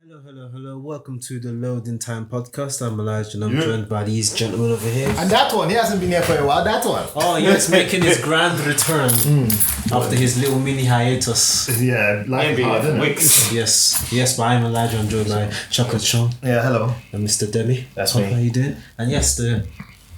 Hello. Welcome to the Loading Time podcast. I'm Elijah and I'm joined by these gentlemen over here. And that one, he hasn't been here for a while. That one. Oh, yes, making his grand return after his little mini hiatus. Yeah, like weeks. Yes, but I'm Elijah. I'm joined by Chocolate Sean. Yeah, hello. And Mr. Demi. That's me. How you doing? And yes, the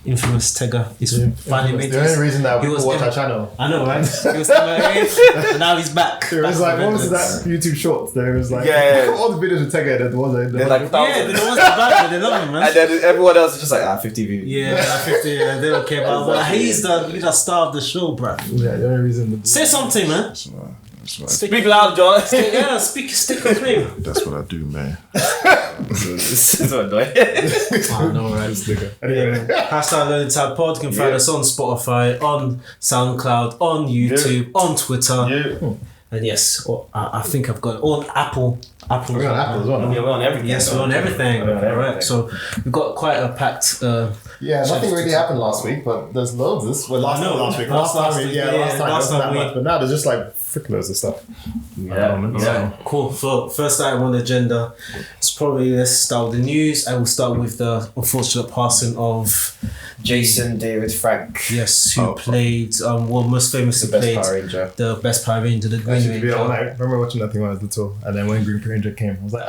infamous Tega is finally made the only reason that people watch our channel. I know, right? He was and now he's back. There was like, what was that YouTube shorts? There was like, all the videos with Tega and the ones that they're like they're the ones that back, they love him, man. And then everyone else is just like, 50 views. Yeah, 50, yeah, they don't care about but he's the star of the show, bruh. Yeah, the only reason. Say something, man. That's right. Speak loud, John. Stick a claim. That's what I do, man. This is so annoying. I know, right? Anyway. Hashtag Learning Tab Pod. You can find us on Spotify, on SoundCloud, on YouTube, on Twitter. And yes, I think I've got on Apple. We're on Apple as well. Yeah, we're on everything. Yes, we're on everything. Alright, so we've got quite a packed. Nothing really happened last week, but there's loads. Last week. Last time. But now there's just like frick loads of stuff. Yeah. Cool. So first item on the agenda is probably let's start with the news. I will start with the unfortunate passing of Jason David Frank. Yes, who played most famously played the best Power Ranger, the Green Ranger. I remember watching that thing when I was little, and then when Green Ranger came, I was like,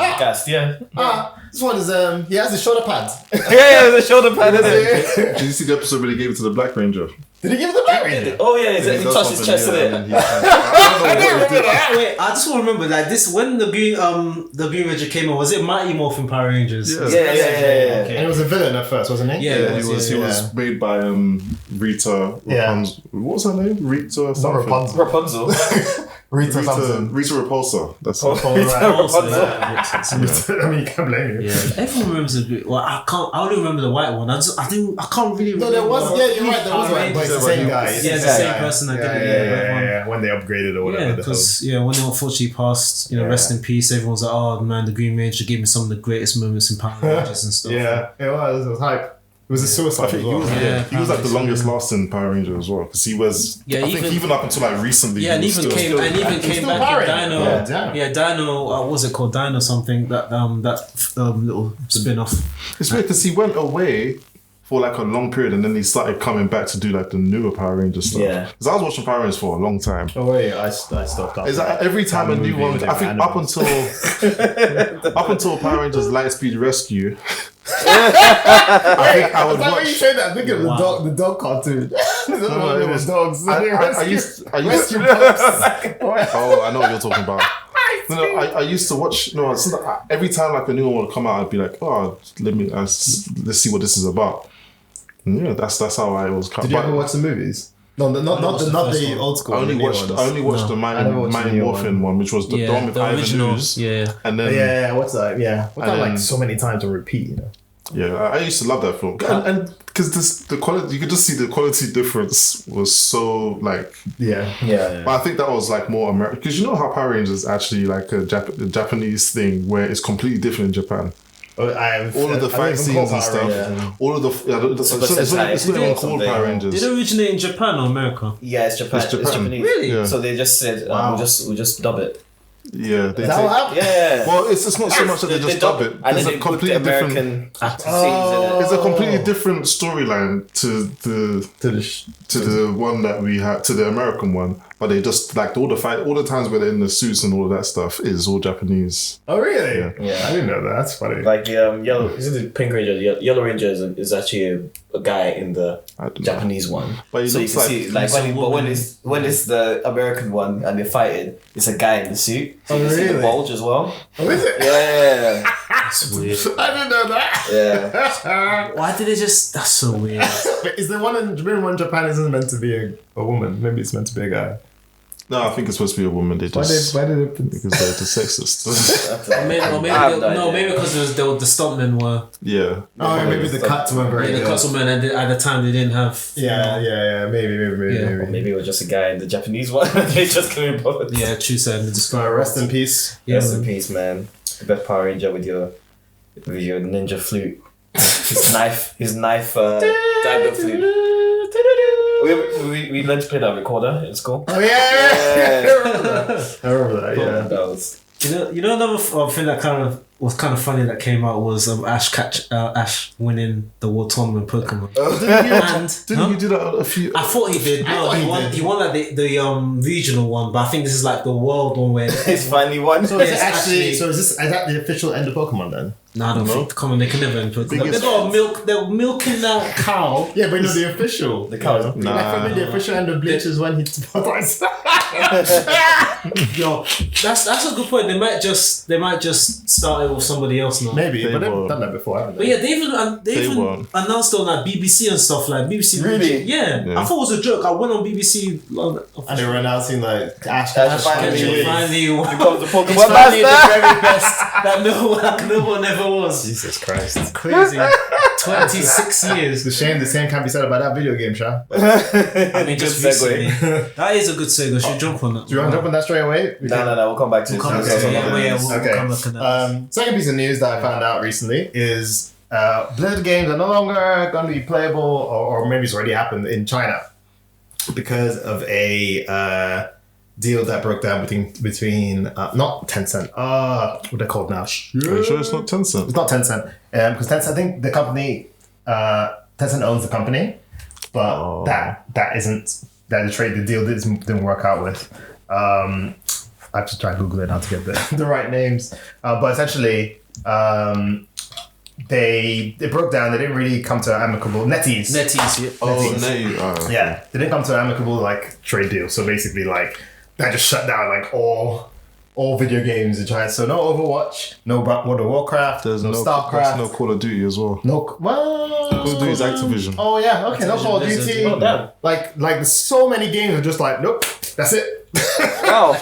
this one is he has a shoulder pad. Yeah, the shoulder pad, isn't it? Did you see the episode where they gave it to the Black Ranger? Did he give it the Black Ranger? Oh yeah, he touched his chest in it. Wait, I just want to remember like this when the Green Ranger came on. Was it Mighty Morphin Power Rangers? Yeah. Okay. And he was a villain at first, wasn't he? Yeah, he was made by Rita Rapunzel. What was her name? Rita something. Rapunzel. Rita Repulsa. That's I mean, you can't blame you. Yeah, everyone remembers a bit. Well, I only remember the white one. I can't really remember. No, there was. Yeah, you're right. There was one, but it's the same guy. Yeah, it's the same person. Yeah. When they upgraded or whatever. Yeah, because when they unfortunately passed, rest in peace. Everyone's like, oh man, the Green Ranger gave me some of the greatest moments in Power Rangers and stuff. Yeah, it was hype. It was a suicide as well. He was like the longest lasting Power Ranger as well, because he was. I think even up until like recently. Yeah, and even came back in Dino. Dino. What was it called? Dino something. That little spin off. It's weird because he went away for like a long period, and then he started coming back to do like the newer Power Ranger stuff. Yeah, because I was watching Power Rangers for a long time. Oh wait, I stopped. Is that every time a new one? I think up until Power Rangers Lightspeed Rescue. I think I would watch. When you say that, I think it was the dog cartoon. No, it was dogs. I used rescue to. Oh, I know what you're talking about. No, I used to watch. No, every time like a new one would come out, I'd be like, oh, let's see what this is about. And yeah, that's how I was. Did you ever watch the movies? No, not the old school. I only watched the Mighty Morphin one, which was the one with Ivan Ooze. Yeah. And then what's that? Yeah, what's that like so many times on repeat? Yeah, I used to love that film, and because the quality, you could just see the quality difference was so like But I think that was like more American, because you know how Power Rangers is actually like a Japanese thing where it's completely different in Japan. All of the fight scenes and stuff. All of it's not even called Power Rangers. Did it originate in Japan or America? Yeah, it's Japan. It's Japanese. Really? Yeah. So they just said, we'll just dub it. Yeah, is that what happened? Yeah. Well, it's not so much that they just dub it. And it's then a completely different. It's a completely different storyline to the one that we had, to the American one. But they just like all the times where they're in the suits and all of that stuff is all Japanese. Oh really? Yeah. I didn't know that. That's funny. Like Yellow, is it the Pink Ranger? Yellow Ranger is actually a guy in the Japanese one. But so you can see like when it's the American one and they're fighting, it's a guy in the suit. So you can see the bulge as well. Oh, is it? Yeah. That's weird. I didn't know that. Yeah. Why did it just? That's so weird. But is the one in Japan isn't meant to be a woman? Maybe it's meant to be a guy. No, I think it's supposed to be a woman. They just why did it? Because they're the sexist. maybe because the stuntmen were. Yeah. Oh, maybe the cuts were very good. The cuts were, and at the time they didn't have. Yeah. Maybe. Or maybe it was just a guy in the Japanese one. They just couldn't bother. Yeah, true. Said just rest in peace. Rest in peace, man. The best Power Ranger with your ninja flute. His knife diamond flute. We learned to play that recorder in school. Oh yeah. I remember that. Yeah. That was. You know another thing that kind of what's kind of funny that came out was Ash winning the World Tournament Pokemon. Didn't he do that a few? I thought he did. No, he won like the regional one, but I think this is like the world one where he's finally won. So is that the official end of Pokemon then? No, I don't think. Come on, they can never end Pokemon. They got milk. They're milking that cow. Yeah, but no, the official. The cow. Nah. Like for me, the official end of Bleach is when he. Yo, that's a good point. They might just start it with somebody else now. Maybe, but they've done that before, haven't they? But yeah, they even announced on like BBC and stuff like BBC. Really? Yeah. I thought it was a joke. I went on BBC and they were announcing like Ash finally becomes the Pokemon master. The very best that no one ever was. Jesus Christ, it's crazy. 26 years. The same can't be said about that video game, Sha. I mean, just recently. That is a good segue. Should we jump on that? Do you want to jump on that straight away? No. We'll come back to it. We'll come back to that. Second piece of news that I found out recently is Blizzard games are no longer going to be playable, or maybe it's already happened in China because of a deal that broke down between not Tencent. What are they called now? Are you sure it's not Tencent? It's not Tencent because Tencent. I think the company Tencent owns the company, but that isn't the trade. The deal didn't work out with. I have to try and Google it now to get the right names. But essentially, they broke down. They didn't really come to an amicable NetEase. NetEase. Yeah, they didn't come to an amicable like trade deal. So basically, like that just shut down like all video games in China. So no Overwatch, no World of Warcraft, there's no StarCraft, no Call of Duty as well. Call of Duty is Activision. Oh yeah, okay, no Call of Duty. Oh, damn. Like so many games are just like, nope, that's it. Wow.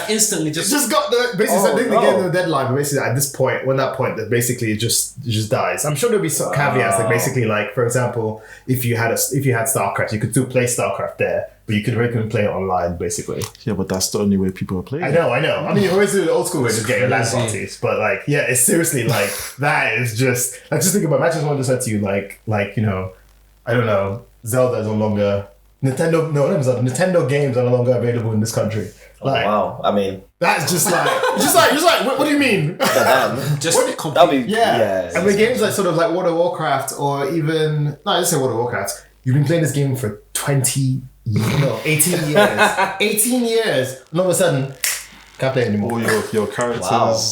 Instantly just got the basically. I think they gave them the deadline, but basically at this point, that basically it just dies. I'm sure there'll be some caveats, like basically, like for example, if you had StarCraft, you could still play StarCraft there, but you could play it online, basically. Yeah, but that's the only way people are playing. I know. I mean, you always do the old school way, just get your LAN parties, but like, yeah, it's seriously like that is just. Like, just think about. Imagine someone just said to you, like you know, I don't know, Zelda is no longer. Nintendo games are no longer available in this country. Like, wow. I mean, that's just like, what do you mean? That'll be, yeah. I mean, games like sort of like World of Warcraft or even, let's say World of Warcraft, you've been playing this game for 18 years. 18 years. And all of a sudden, can't play anymore. All your characters.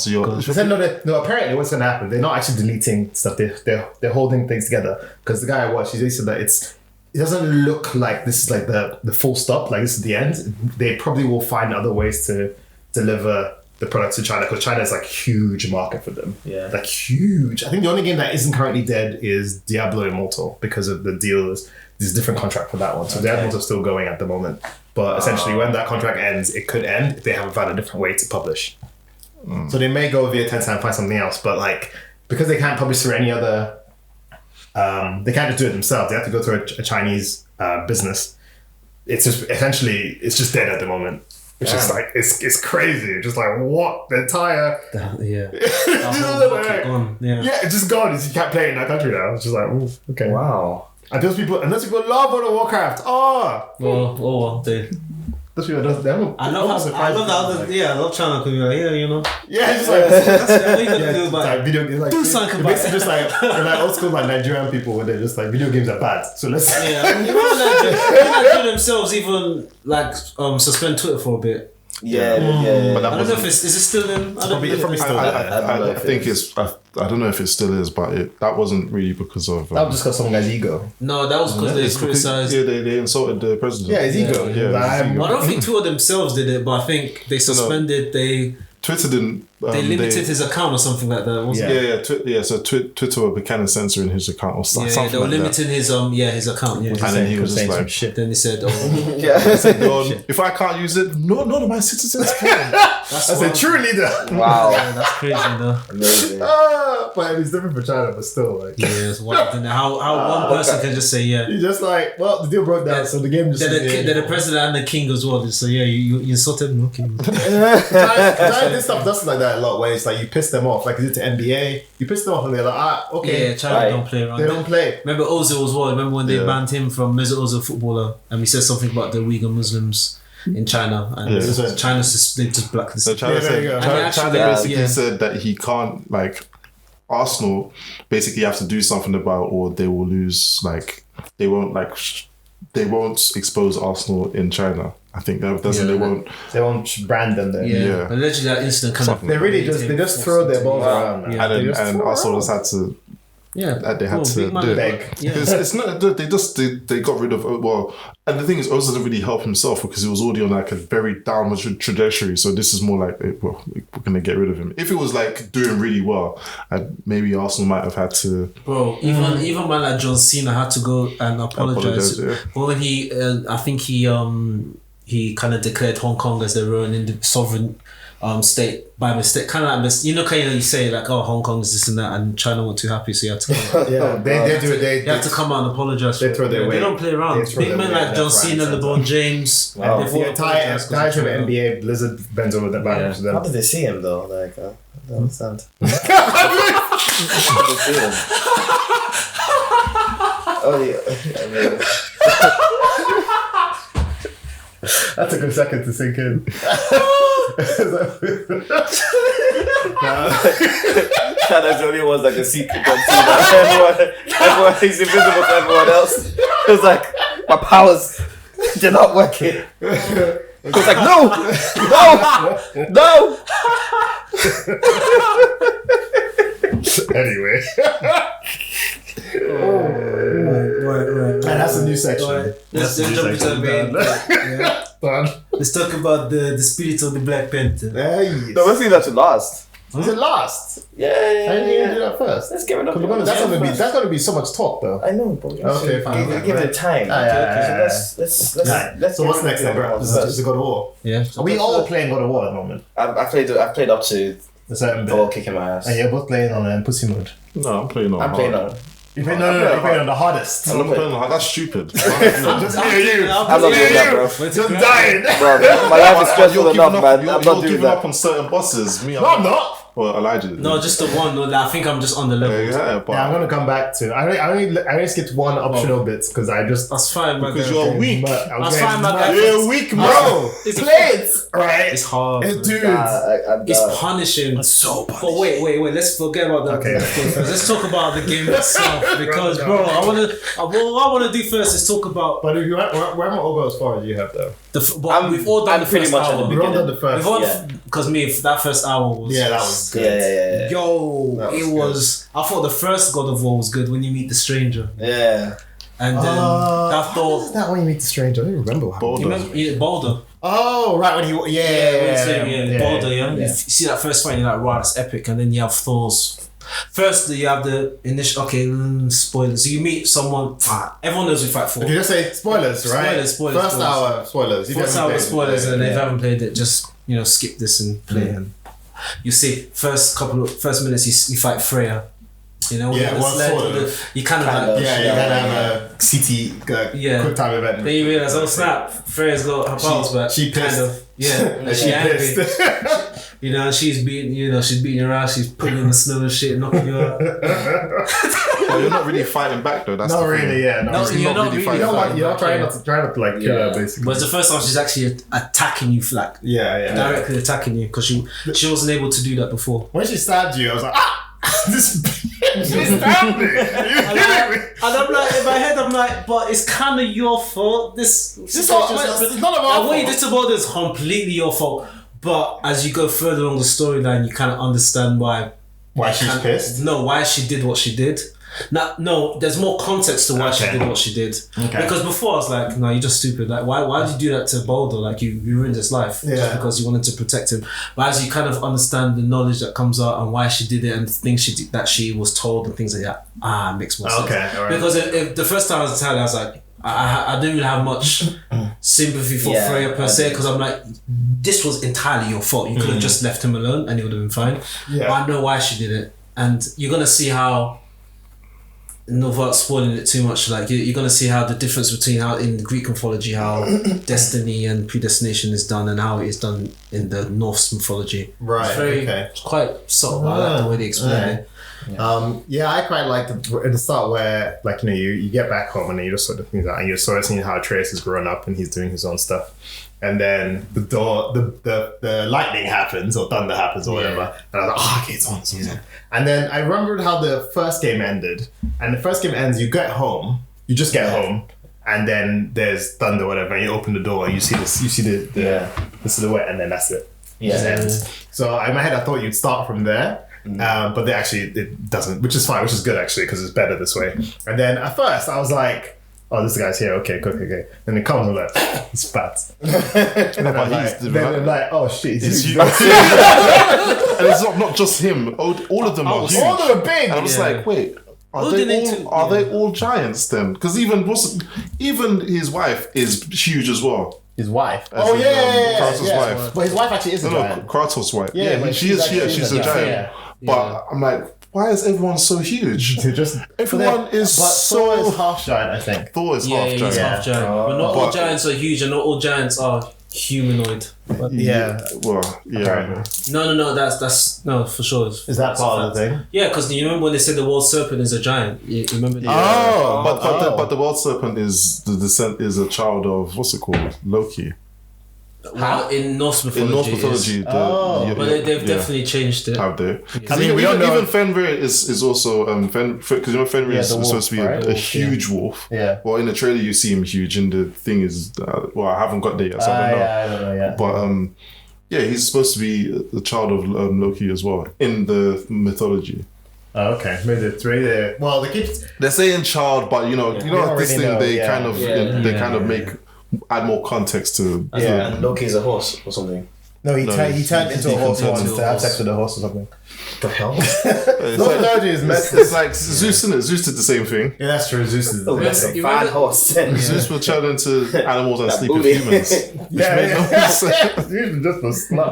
No, apparently what's going to happen, they're not actually deleting stuff. They're holding things together. Because the guy I watched, he said that it doesn't look like this is like the full stop, like this is the end. They probably will find other ways to deliver the product to China, because China is like huge market for them. Yeah. Like huge. I think the only game that isn't currently dead is Diablo Immortal because of the deals. There's a different contract for that one. So Diablo is still going at the moment. But essentially when that contract ends, it could end if they haven't found a different way to publish. So they may go via Tencent and find something else, but like because they can't publish through any other they can't just do it themselves. They have to go through a Chinese business. It's just essentially it's just dead at the moment. It's just like it's crazy. It's just like what the entire it's just gone. You can't play it in that country now. It's just like okay, wow. And those people love World of Warcraft. Well, dude. Those people don't. I love China because you're like, yeah, you know. Yeah, it's just like that's what you gotta do about it. Video games. Like, do something about basically it. just like they're like old school like Nigerian people where they're just like video games are bad. So let's Nigeria themselves even like suspend Twitter for a bit. Yeah. But I don't know if is it still in? I think it's. I don't know if it still is, but that wasn't really because of. That was just because some guy's ego. No, that was because they criticized. Yeah, they insulted the president. Yeah, his ego. I don't think Twitter themselves did it, but I think they suspended. Twitter didn't. They limited his account or something like that, wasn't it? So Twitter were kind of censoring his account or something. Yeah, they were limiting his account. Yeah, and then he was just like, shit. Then he said, if I can't use it, none of my citizens can. That's a true leader. Wow, that's crazy, though. Amazing. But it's different for China, but still, like, it's wild. How one person can just say, You're just like, well, the deal broke down, so the game just. They're the president and the king as well. So you insulted me. Okay. China did stuff does like that a lot, where it's like you piss them off, like you did to NBA. You piss them off and they're like, okay. Yeah, China don't play around. They don't play. Remember Ozil as well. Remember when they banned him from Mesut Ozil, footballer, and he said something about the Uyghur Muslims. in China, and China's they just blacklisted. So China basically said that he can't, like, Arsenal basically have to do something about, or they will lose. Like, they won't expose Arsenal in China. I think that doesn't. They won't brand them there. Yeah. Allegedly, that incident kind of. They just throw their balls around. Yeah. And Arsenal just had to. Yeah, they had to do it. It's not. They got rid of. Well, and the thing is, Ozil didn't really help himself because he was already on like a very downward trajectory. So this is more like, well, we're gonna get rid of him. If it was like doing really well, maybe Arsenal might have had to. Bro, even man like John Cena had to go and apologize. But when I think he kind of declared Hong Kong as their own sovereign state by mistake, kind of like you say like, oh, Hong Kong is this and that, and China weren't too happy, so you had to they do it. They have to come out and apologize. They throw their weight. They don't play around. Big men like John Cena, LeBron James. Wow. The entire team of NBA Blizzard bends over the back to them. How did they see him though? Like, I don't understand. That took a second to sink in. China's the only one's like a secret John Cena. Everyone, he's invisible to everyone else. It was like, my powers, they're not working. It was like, no. Anyway. Right. And that's a new section. Right. Let's jump into the main. Let's talk about the spirit of the Black Panther. Nice. No, let's leave that to last. Is it last? Yeah. I didn't do that first. Let's get rid of it. That's gonna be so much talk though. I know, but okay, fine. Give it time. Let's so what's next then, bro? Is it God of War? Yeah. Are we all playing God of War at the moment? I've played up to a certain bit. Thor kicking my ass. And you're both playing on pussy mode. No, I'm playing on. I'm playing on. You're playing on the hardest. I'm not playing on. That's stupid. I'm not doing that, bro. Just dying. Bro, my life is stressful enough, man. I'm not You're doing giving that. up on certain bosses. Me, No, I'm not. Well, Elijah. No, just the one. No, I think I'm just on the level. Yeah, I'm gonna come back to. I only skipped one optional bits because I just. That's fine, man. Because you're weak. That's fine, man. You're weak, bro. It's play it, right? It's hard, dude. It's punishing. It's so punishing. But wait. Let's forget about that. Okay. Let's talk about the game itself because, bro, what I wanna do first is talk about. But if you where am I over as far as you have though? We've all done the pretty first much hour. at the We've all done the first. Because that first hour was. Yeah, that was good. Yeah. Yo, it was. I thought the first God of War was good when you meet the stranger. Yeah. And then that thought. Is that when you meet the stranger? I don't remember what happened. Baldur. Oh, right, when he. Baldur, yeah. You see that first fight, and you're like, wow, that's epic. And then you have Thor's. First, you have the initial. Okay, spoilers. So you meet someone. Everyone knows we fight for. Did you just say spoilers, right? Spoilers. First hour spoilers. First hour spoilers, and if you haven't played it, just skip this and play. And you see, first minutes you fight Freya. You kind of you gotta have a CT quick time event. Then you realise, oh snap, Freya's got her powers back. She pissed. Kind of, and she angry. And she's beating your ass. She's putting in the snow and shit, knocking you out. Well, you're not really fighting back though. That's not the really, thing. yeah. You're not really fighting back. You're trying not to like kill her basically. But it's the first time she's actually attacking you, directly attacking you because she wasn't able to do that before. When she stabbed you, I was like, this bitch stabbed me. And I'm like, in my head, I'm like, but it's kind of your fault. It's none of our fault. What you did to Baldur is completely your fault. But as you go further along the storyline, you kind of understand why she's pissed. No, why she did what she did. No, there's more context to why she did what she did. Okay. Because before I was like, no, you're just stupid. Like, why did you do that to Baldur? Like, you ruined his life just because you wanted to protect him. But as you kind of understand the knowledge that comes out and why she did it and things that she was told and things like that, makes more sense. Okay, all right. Because if the first time I was Italian, I was like, I didn't really have much sympathy for Freya per se because I'm like, this was entirely your fault. You could have just left him alone and he would have been fine. Yeah. But I know why she did it, and you're gonna see how. Without spoiling it too much, like you're gonna see how the difference between how in Greek mythology how destiny and predestination is done and how it is done in the Norse mythology. Right. It's quite subtle. I like the way they explain it. I quite like at the start where you get back home and then you just sort of things out and you're sort of seeing how Atreus has grown up and he's doing his own stuff. And then the door, the lightning happens or thunder happens or whatever. And I was like, okay, it's on. And then I remembered how the first game ended. And the first game ends, you get home, you just get home, and then there's thunder, whatever, and you open the door and you see the silhouette, and then that's it. It just ends. So in my head, I thought you'd start from there. But they actually, it doesn't, which is fine, which is good actually, because it's better this way. And then at first I was like, oh, this guy's here, okay. Then it comes, I'm like, it's fat. And then I'm like, oh shit, it's huge. And it's not just him, all of them are huge. All of them are big. And I was like, wait, are they all giants then? Because even his wife is huge as well. His wife? Kratos' wife. But his wife actually is a giant. Kratos' wife. Yeah, but she's a giant. Yeah. But I'm like, why is everyone so huge? Everyone is Thor is half giant, I think. Thor is half giant. He's half giant. But not all giants are huge, and not all giants are humanoid. But No, that's no, for sure. Is that part of the thing? Yeah, because you remember when they said the world serpent is a giant. You remember? But the world serpent is is a child of, what's it called? Loki. Well, in Norse mythology. But they've definitely changed it. Have they? Yeah. I mean, we don't know. Even Fenrir is also because Fenrir is supposed to be a huge wolf. Yeah. Well, in the trailer you see him huge, and the thing is, I haven't got there yet, so I don't know. I don't know yet. But he's supposed to be the child of Loki as well in the mythology. Oh, okay. Maybe the three there. Well, they're saying child, but you know this thing they kind of add more context to. And Loki's a horse or something. No, he turned into a horse once to have sex with a horse or something. The hell? It's like Zeus, isn't it? Zeus did the same thing. Yeah, that's true. Zeus is a fine horse. Zeus will turn into animals and sleep with humans.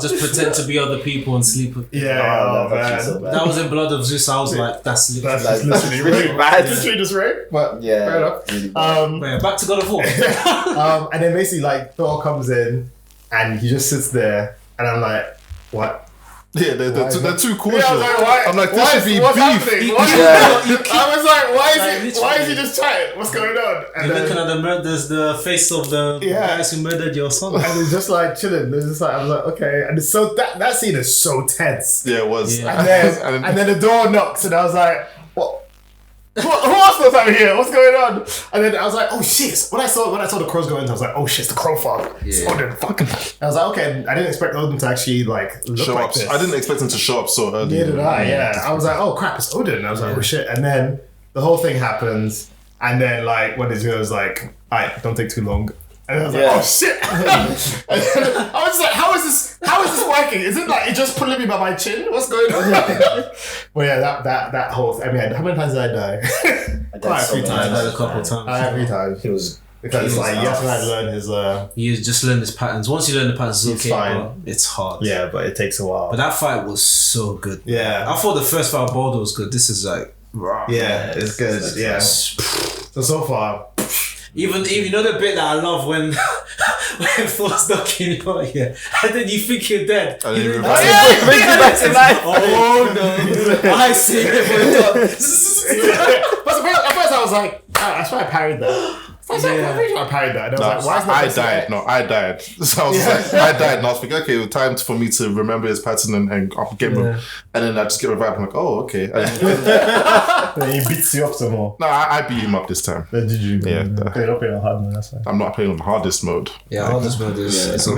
Just pretend to be other people and sleep with. That was in Blood of Zeus. I was like, that's literally really bad. Literally just rape. But fair enough. Back to God of War. And then basically like Thor comes in and he just sits there, and I'm like, what? Yeah, they're too cautious. Yeah, I'm like, this should be beef. I was like, why is he just chatting? What's going on? And you're looking at the face of the guys who murdered your son. And he's just like chilling. It's just like, I was like, okay. And it's so that scene is so tense. Yeah, it was. Yeah. And then the door knocks, and I was like, what? Who else was over here? What's going on? And then I was like, oh shit. When I saw the crows go in, I was like, oh shit, it's the crow father. It's Odin. Fucking. I was like, okay. I didn't expect Odin to actually like look show like up. this. I didn't expect him to show up so early. Neither did I. Yeah. I was like, oh crap, it's Odin. And I was like, oh shit. And then the whole thing happens, and then like when his was like, alright, don't take too long. And I was like, oh shit. And then I was like, how is this working? Is it like it just pulling me by my chin? What's going on? Well, yeah, that whole I mean, how many times did I die? Quite a few times. I died a couple of times. I had 3 times. Because like you have to learn his you just learn his patterns. Once you learn the patterns, it's okay, fine. but it's hard. Yeah, but it takes a while. But that fight was so good. Yeah. I thought the first fight of Baldur was good. This is like it's good. Yeah. So far. Even you know the bit that I love when Thor's knocking you out here, and then you think you're dead. Brings you back to life. Oh no! I see it. But at first I was like, that's why I parried that. I parried that. And I was like, why is that? I died. So I was like, I died. And I was thinking, okay, time for me to remember his pattern and get him. And then I just get revived. I'm like, oh, okay. And then he beats you up some more. No, I beat him up this time. Did you? Yeah. You're not playing on hard mode, that's fine. I'm not playing on hardest mode. Yeah, hardest mode is it's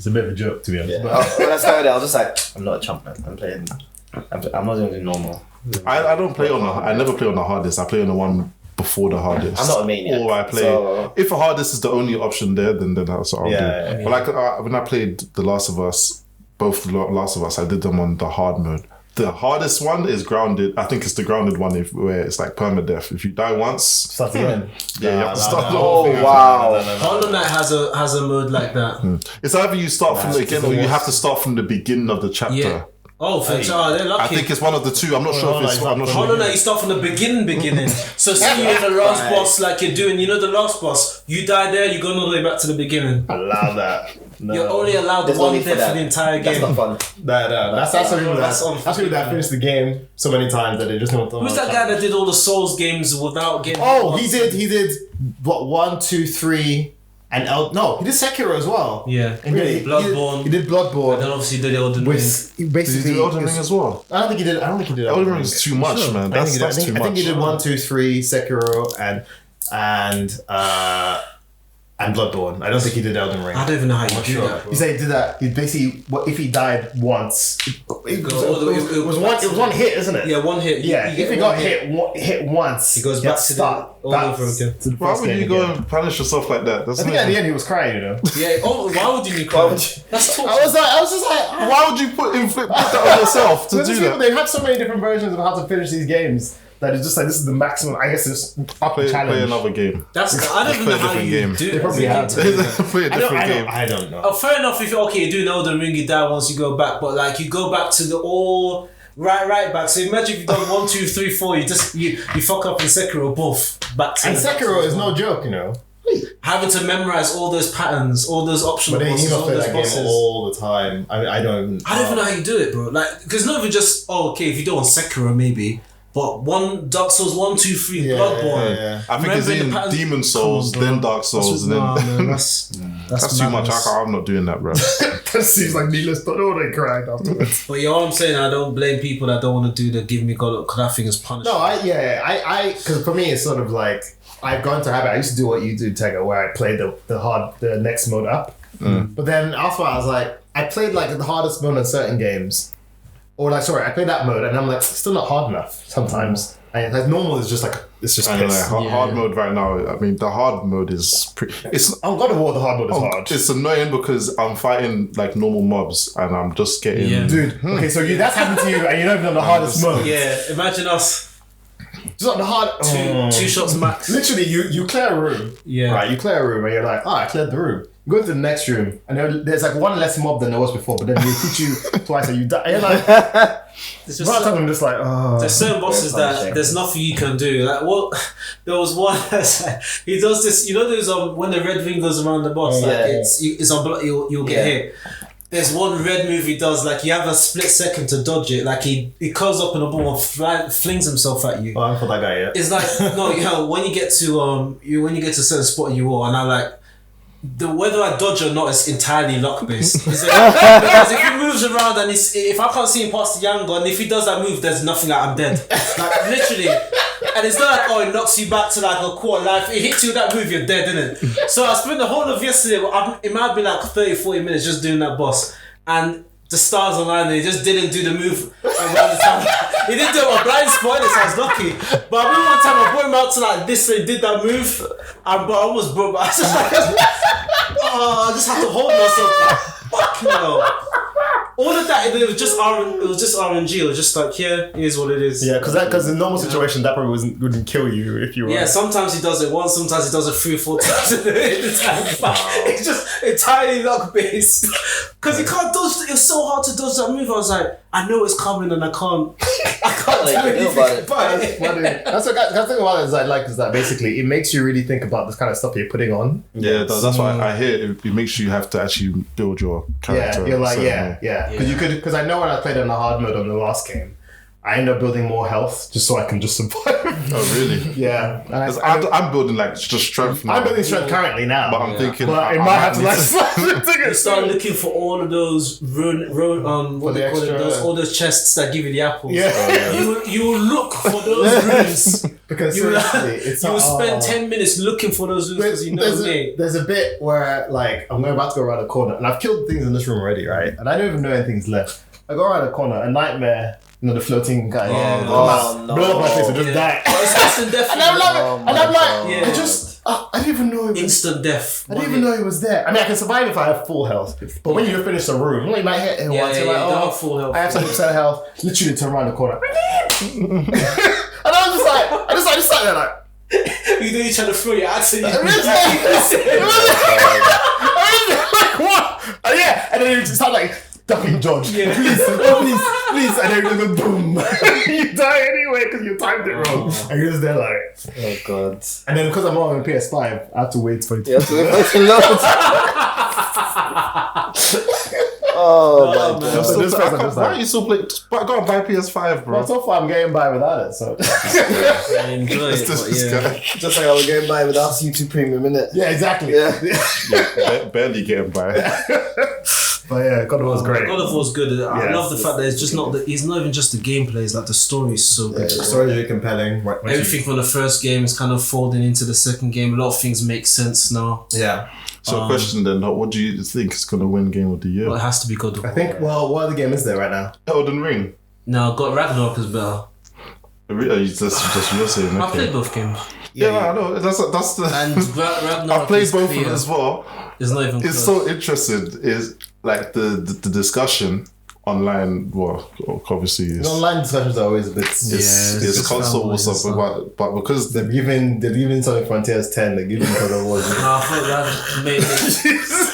a bit of a joke, to be honest. Yeah. When I started it, I was just like, I'm not a champ, man. I'm not doing normal. I don't play I never play on the hardest. I play on the one before the hardest. I'm not a maniac. Or I play. If a hardest is the only option there, then that's what I'll do. Yeah. But like when I played The Last of Us, both The Last of Us, I did them on the hard mode. The hardest one is grounded. I think it's the grounded one where it's like permadeath. If you die once, start again. You have to start the whole thing. Oh wow! Hollow Knight has a mode like that. It's either you start from the beginning or you have to start from the beginning of the chapter. Yeah. Oh, they're lucky. I think it's one of the two. I'm not sure if it's. I'm not sure. Hollow Knight, you start from the beginning. So see you in the last boss, like you're doing. You know the last boss. You die there. You go all the way back to the beginning. Allow that. No. You're only allowed the one death for the entire game. That's not fun. That's people that finished the game so many times that they just don't. Who's that guy that did all the Souls games without getting? Oh, he did. What 1, 2, 3, And no, he did Sekiro as well. Yeah. And Bloodborne. He did Bloodborne. And then obviously he did Elden Ring. Basically, Did he do Elden Ring as well? I don't think he did. Elden Ring is too much, man. That's too much. I think he did 1, 2, 3, Sekiro, and Bloodborne. I don't think he did Elden Ring. I don't even know how you do that. He said he did that. He basically, if he died once, it was one hit, isn't it? Yeah, one hit. Yeah, if he got hit once, he goes back to start all over again. Why would you go and punish yourself like that? I think at the end he was crying, Yeah. Oh, why would you cry? That's torture. I was just like, why would you put that on yourself to do that? They have so many different versions of how to finish these games. That it's just like, this is the maximum. I guess it's up a challenge. Play another game. I don't even know how you do it. They probably have to. Play a different game. I don't know. Oh, fair enough. If you do know the ring, you die once you go back, but like you go back to the all right back. So imagine if you've done 1, 2, 3, 4. You fuck up in Sekiro, both back to. And Sekiro is no joke, Having to memorize all those patterns, all those optional bosses, all those bosses all the time. I don't even know how you do it, bro. Like, because not even just if you do it on Sekiro, maybe. But Dark Souls 1, 2, 3, Bloodborne. Yeah. I think it's in Demon Souls, then Dark Souls, that's too much. I'm not doing that, bro. That seems like needless, but all they cried afterwards. But all I'm saying, I don't blame people that don't want to do the give me God, because that thing is punishment. No, because for me it's sort of like I've gone to habit. I used to do what you do, Tega, where I play the next mode up. But then after I was like, I played like the hardest mode in certain games. Or I played that mode and I'm like, still not hard enough sometimes. And like normal is just like, it's just piss. Hard mode right now, I mean, the hard mode is pretty... I'm God of War, the hard mode is hard. It's annoying because I'm fighting like normal mobs and I'm just getting... Yeah. Dude, okay, so that's happened to you and you're not even on the hardest mode. Yeah, imagine us. Just on the hard... Two shots max. Literally, you clear a room. Yeah. Right, you clear a room and you're like, I cleared the room. You go to the next room and there's like one less mob than there was before, but then they hit you twice and you die. And you're like, I'm just like, there's certain bosses that there's nothing you can do. Like there was one he does this. You know, there's when the red ring goes around the boss, it's on. You'll get hit. There's one red move he does. Like you have a split second to dodge it. Like he curls up in a ball and flings himself at you. Oh, I haven't fought that guy yet. It's like when you get to when you get to a certain spot you are, and I like. Whether I dodge or not is entirely luck based. Because if he moves around and if I can't see him past the angle, and if he does that move, there's nothing like I'm dead. Like literally. And it's not like it knocks you back to like a quarter life. It hits you with that move, you're dead, isn't it? So I spent the whole of yesterday. It might be like 30-40 minutes just doing that boss, and the stars aligned and he just didn't do the move around the time. He didn't do it on blind spoiler, so I was lucky. But I remember one time I brought him out to like this and he did that move, but I almost broke. I just I just had to hold myself like, fuck no. All of that, it was just RNG. It was just like, it is what it is. Yeah, because in a normal situation, that probably wouldn't kill you if you were. Yeah, sometimes he does it once, sometimes he does it 3 or 4 times in the time. It's just entirely luck based. Because you can't dodge. It's so hard to dodge that move. I was like, I know it's coming and I can't do anything about it. That's funny. That's what the thing about it is that basically it makes you really think about this kind of stuff you're putting on. Yeah, that's why I hear it makes you have to actually build your character. Yeah, you're like, because I know when I played in the hard mode on the last game, I end up building more health just so I can just survive. Oh, really? Yeah. I'm building like just strength now. I'm building strength currently now. But I'm thinking... But it might have to you start looking for all of those all those chests that give you the apples. Yeah. You will look for those runes. Because you will spend 10 minutes looking for those runes because there's a bit where like I'm about to go around the corner and I've killed things in this room already, right? And I don't even know anything's left. I go around the corner, a nightmare, the floating guy. Blow up my face and just die. And I'm like, I didn't even know he was instant death. I didn't even know he was there. I mean, I can survive if I have full health. But when you finish the room, you might hit him once. You're like, full health. I have 70% health. Literally turn around the corner. And I was just like, I just sat there like. You know you're trying to throw your ads in. Like, what? And then you just start like ducking dodge. Yeah. Please. And then you go boom. You die anyway because you timed it wrong. And you're just there like, oh god. And then because I'm on PS5, I have to wait for it. You have to wait for it to load. Oh my god! Why are you still playing? I gotta buy PS5, bro. Well, so far I'm getting by without it. So I enjoy it. Just like I was getting by without YouTube Premium, innit? Yeah, exactly. Yeah, barely getting by. But yeah, God of War was great. God of War was good. I love the fact that it's just not that. It's not even just the gameplay. It's like the story is so good. The story is really compelling. Everything from the first game is kind of folding into the second game. A lot of things make sense now. Yeah. So, question then: what do you think is going to win Game of the Year? Well, it has to be God of War. I think. Well, what other game is there right now? Elden Ring. No, God Ragnarok is better. Really? That's you're saying. Okay. I played both games. Yeah, I know. That's the. And Ragnarok. I played both of them as well. It's not even. It's so interesting. Is like the discussion online. Well, obviously, the online discussions are always a bit. It's console or something, but because they're giving Sonic Frontiers 10, they're giving God of War. No, I thought that made it.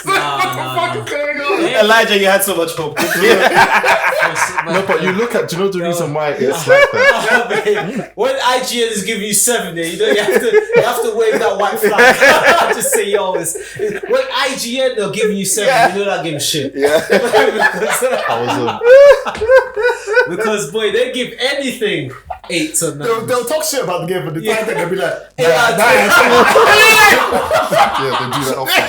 No. Elijah, you had so much hope. No, but you look at. Do you know the reason why it's like that? When IGN is giving you 7, you know you have to wave that white flag. Just say yo, when IGN they're giving you 7, you know that game shit. Yeah. Because boy, they give anything 8 or 9. They'll talk shit about the game, but the time they'll be like, Yeah, they do that often.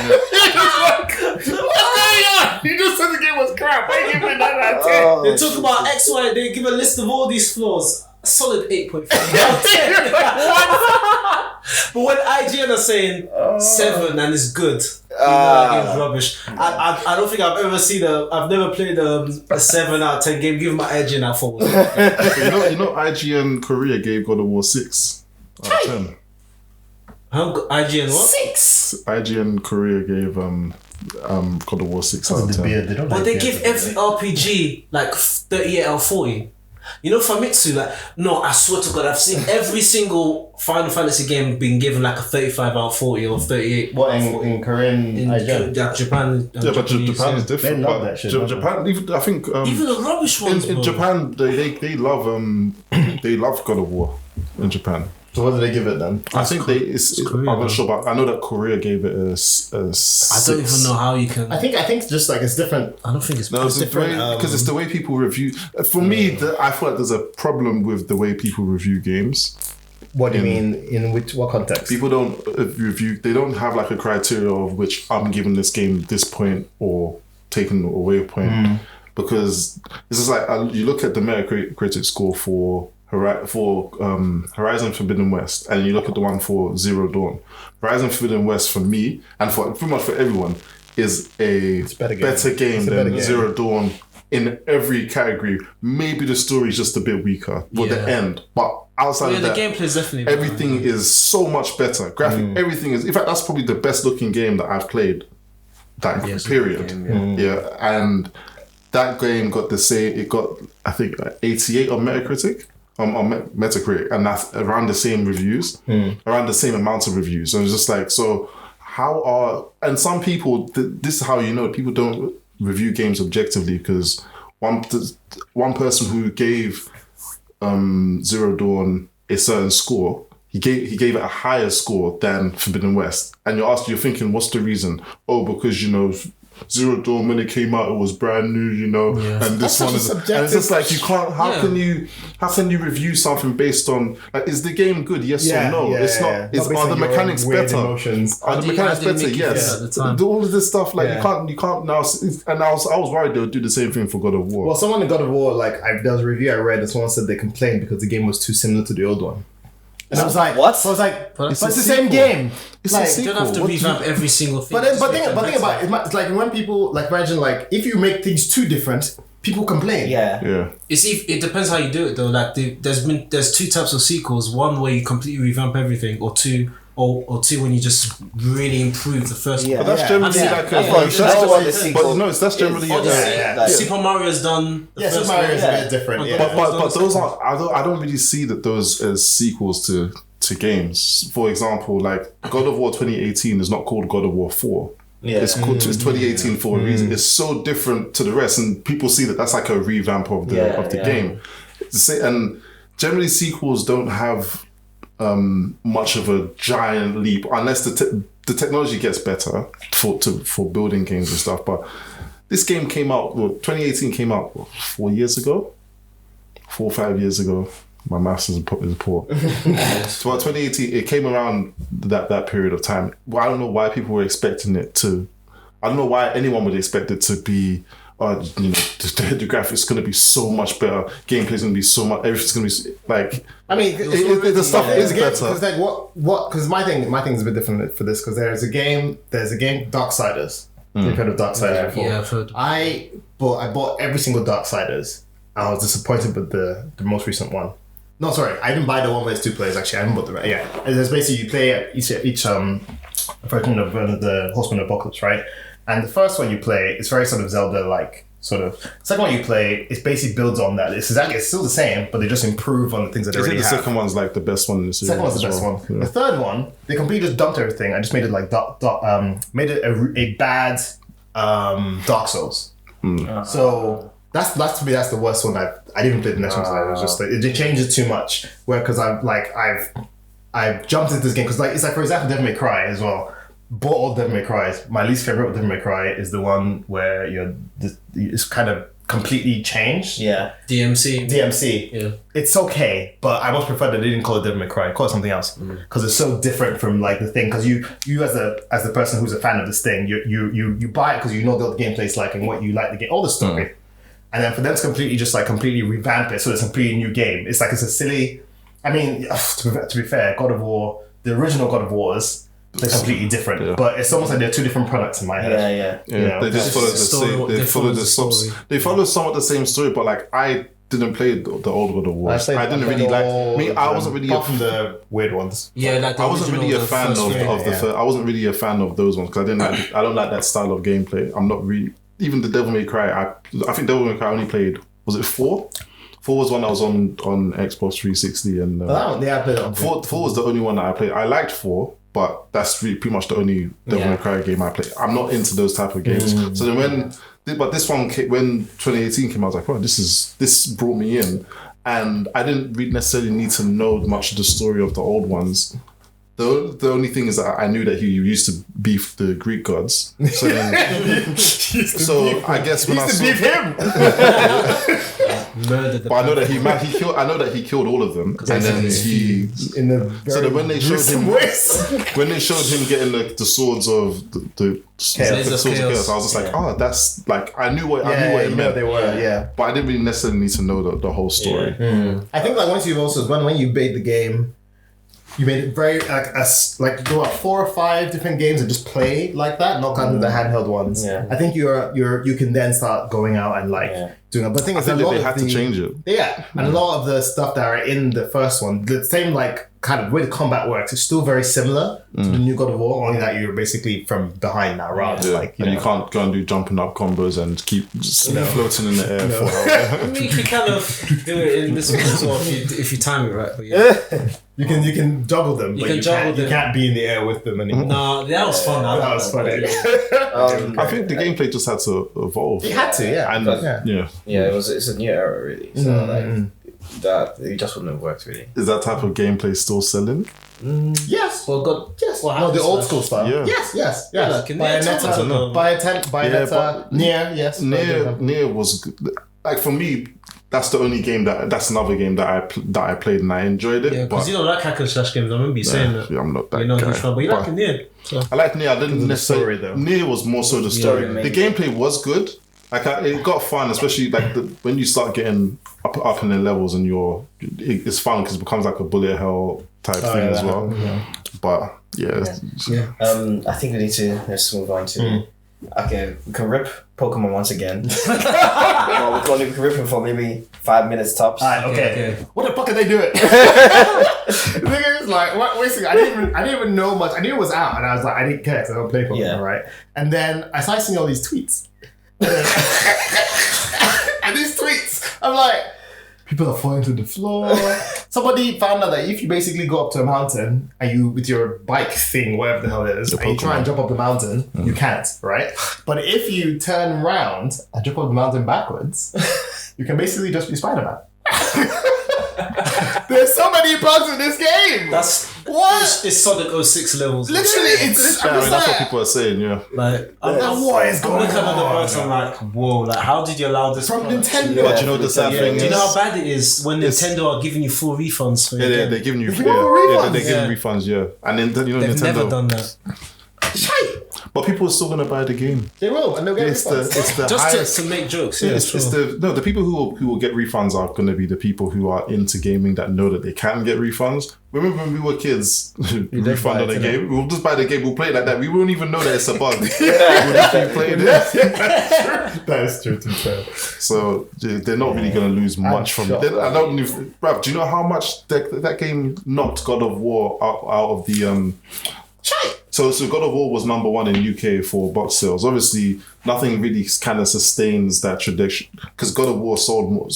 You just said the game was crap. Why give it 9 out of 10? They talk about X, Y, they give a list of all these flaws. A solid 8.5 But when IGN are saying 7 and it's good, it's rubbish. I don't think I've ever seen I've never played a 7 out of 10 game. Give my IGN out 4. You know, IGN Korea gave God of War 6 out of 10. IGN what? 6. IGN Korea gave God of War 6 out of 10. But they give every RPG like 38 out of 40. You know, Famitsu, I swear to God, I've seen every single Final Fantasy game being given like a 35 out of 40 or 38. What, in Korean? In Japan. Yeah, but Japan is different. They love that shit. Japan, I think. Even the rubbish ones. In Japan, they love they love God of War in Japan. So what did they give it then? I think I'm not sure, but I know that Korea gave it a 6. I don't even know how you can. I think just like it's different. I don't think it's different because it's the way people review. For me, I feel like there's a problem with the way people review games. What do you mean? In what context? People don't review. They don't have like a criteria of which I'm giving this game this point or taking away a point because this is like you look at the Metacritic score for Horizon Forbidden West and you look at the one for Zero Dawn. Horizon Forbidden West for me and for pretty much for everyone is a better game than Zero Dawn in every category. Maybe the story is just a bit weaker with the end, but outside of that, the gameplay is definitely everything is so much better. Everything is. In fact, that's probably the best looking game that I've played. Period. And that game got the same. It got I think 88 on Metacritic. On Metacritic, and that's around the same reviews, around the same amount of reviews. And it's just like, so and some people, this is how you know people don't review games objectively because one person who gave Zero Dawn a certain score, he gave it a higher score than Forbidden West. And you're thinking, what's the reason? Oh, because, Zero Dawn, when it came out, it was brand new, and this one is, and it's just like you can't. How can you review something based on is the game good? Yes or no? It's not. Are the mechanics better? Are the mechanics better? Yes. All of this stuff, you can't now. And I was worried they would do the same thing for God of War. Well, someone in God of War, there was a review I read, and someone said they complained because the game was too similar to the old one. And I was like, what? So I was like, but it's the same game. You don't have to revamp every single thing. But think about it. It's like when people, imagine, if you make things too different, people complain. Yeah. It depends how you do it, though. There's 2 types of sequels. One where you completely revamp everything, or two when you just really improve the first one. But that's generally that's generally Super Mario's done. Super Mario is a bit different. But those are I don't really see that those as sequels to games. For example, God of War 2018 is not called God of War 4. Yeah. It's 2018 for a reason. It's so different to the rest, and people see that that's like a revamp of the game. And generally sequels don't have much of a giant leap unless the technology gets better for building games and stuff. But this game came out. Well, 2018 came out 4 years ago, 4 or 5 years ago. My maths is poor. So 2018, it came around that period of time. Well, I don't know why people were expecting it to. I don't know why anyone would expect it to be. The graphics going to be so much better. Gameplay's going to be so much. Everything's going to be like. I mean, the stuff is better. Because like what? Because my thing is a bit different for this. Because there's a game, Darksiders. You've heard of Darksiders before? Yeah, I've heard. I bought every single Darksiders. I was disappointed with the most recent one. No, sorry, I didn't buy the one where it's 2 players. Actually, I haven't bought the yeah. And there's basically you play each version of the Horseman Apocalypse, right? And the first one you play, it's very sort of Zelda-like, sort of. The second one you play, it basically builds on that. It's still the same, but they just improve on the things that they already have. The second one's like the best one in the series. The second one's the best one. Yeah. The third one, they completely just dumped everything. I just made it like made it a bad Dark Souls. So that's to me that's the worst one. I didn't even play the next one. So it was just like it changes too much. Where because I've jumped into this game because like it's like for example Devil May Cry as well. Bought all Devil May Cry's. My least favorite of Devil May Cry is the one where it's kind of completely changed. Yeah. DMC. Yeah. It's okay, but I much prefer that they didn't call it Devil May Cry. Call it something else because it's so different from like the thing. Because you as the person who's a fan of this thing, you buy it because you know what the gameplay's like and what you like the game, all the story, and then for them to completely revamp it, so it's a completely new game. It's like it's a silly. I mean, to be fair, God of War, the original God of Wars. They're completely different, but it's almost like they're 2 different products in my head. Yeah. You know, they just follow the same. They follow the story. They follow somewhat the same story, but like I didn't play the old God of War. I didn't really like. Me, I wasn't really apart from the weird ones. Yeah, like I wasn't really a fan of the first. I wasn't really a fan of those ones because I didn't like. I don't like that style of gameplay. I'm not really even the Devil May Cry. I think Devil May Cry only played. Was it 4? 4 was one I was on Xbox 360 and. That one, I played it on. 4 was the only one that I played. I liked 4. But that's really pretty much the only Devil May Cry game I play. I'm not into those type of games. So then but this one when 2018 came out, I was like, oh, this brought me in, and I didn't really necessarily need to know much of the story of the old ones. The only thing is that I knew that he used to beef the Greek gods. So then, I guess when I saw him. Murdered the but I know that he killed all of them, and then he. In the So that when they showed him getting the swords of the swords of chaos, I was just like, oh, that's like I knew what it meant. They were, but I didn't really necessarily need to know the whole story. I think like once you've also when you made the game. You made it very like go out 4 or 5 different games and just play like that, not kind of the handheld ones. Yeah. I think you can then start going out and doing it. But the thing is, they had to change it. Yeah, and a lot of the stuff that are in the first one, the same like kind of way the combat works, is still very similar to the new God of War. Only that you're basically from behind now, rather like you can't go and do jumping up combos and keep floating in the air. I mean, you can kind of do it in this one as well if you time it right. But You can juggle them, but you can't be in the air with them anymore. No, that was fun. That was funny. I think the gameplay just had to evolve. It had to, yeah. And it's a new era, really. So that it just wouldn't have worked, really. Is that type of gameplay still selling? Yes. Well, God. Yes. Well, the old school style. Yeah. Yes. Like Bayonetta. Nier. Yes. Nier was good. Like for me, that's the only game that's another game that I played and I enjoyed it. Yeah, because you don't like hack and slash games. I remember you saying that. Yeah, I'm not that You're not guy. Huge fan, but you like Nier. So. I like Nier. I didn't necessarily. Story, though. Nier was more so the story. The gameplay was good. Like it got fun, especially like when you start getting up in the levels and it's fun because it becomes like a bullet hell type thing as well. Yeah. But I think we need to let's move on to. Okay, we can rip Pokemon once again. Well, we can rip him for maybe 5 minutes tops. Okay. What the fuck did they do it? The thing is, like, basically, I didn't even know much. I knew it was out, and I was like, I didn't care because I don't play Pokemon, right? And then I started seeing all these tweets. And these tweets, I'm like, people are falling to the floor. Somebody found out that if you basically go up to a mountain and you, with your bike thing, whatever the hell it is, and you try and jump up the mountain, you can't, right? But if you turn around and jump up the mountain backwards, you can basically just be Spider-Man. There's so many bugs in this game. What? It's Sonic 06 levels. Literally, it's. I mean, that's what people are saying. Yeah. Like, what is going I'm looking at the on? box. I'm like, whoa! Like, how did you allow this From product? Nintendo. But do you know what the sad thing Do is? you know how bad it is when Nintendo are giving you full refunds for your Yeah, game? they're giving you refunds? they're giving refunds, yeah. And then you know They've Nintendo, never done that. Shite. but people are still gonna buy the game. They will, and they'll get It's refunds. the Just highest. to make jokes. Yeah, Yeah, it's the people who will get refunds are going to be the people who are into gaming that know that they can get refunds. Remember when we were kids, refund on a game, we'll just buy the game, we'll play it like that. We won't even know that it's a bug. We'll just keep playing it. That is true, to be fair. So they're not really going to lose much from it. I don't know, bruv, do you know how much that game knocked God of War out of the So God of War was number 1 in UK for box sales. Obviously, nothing really kind of sustains that tradition because God of War sold more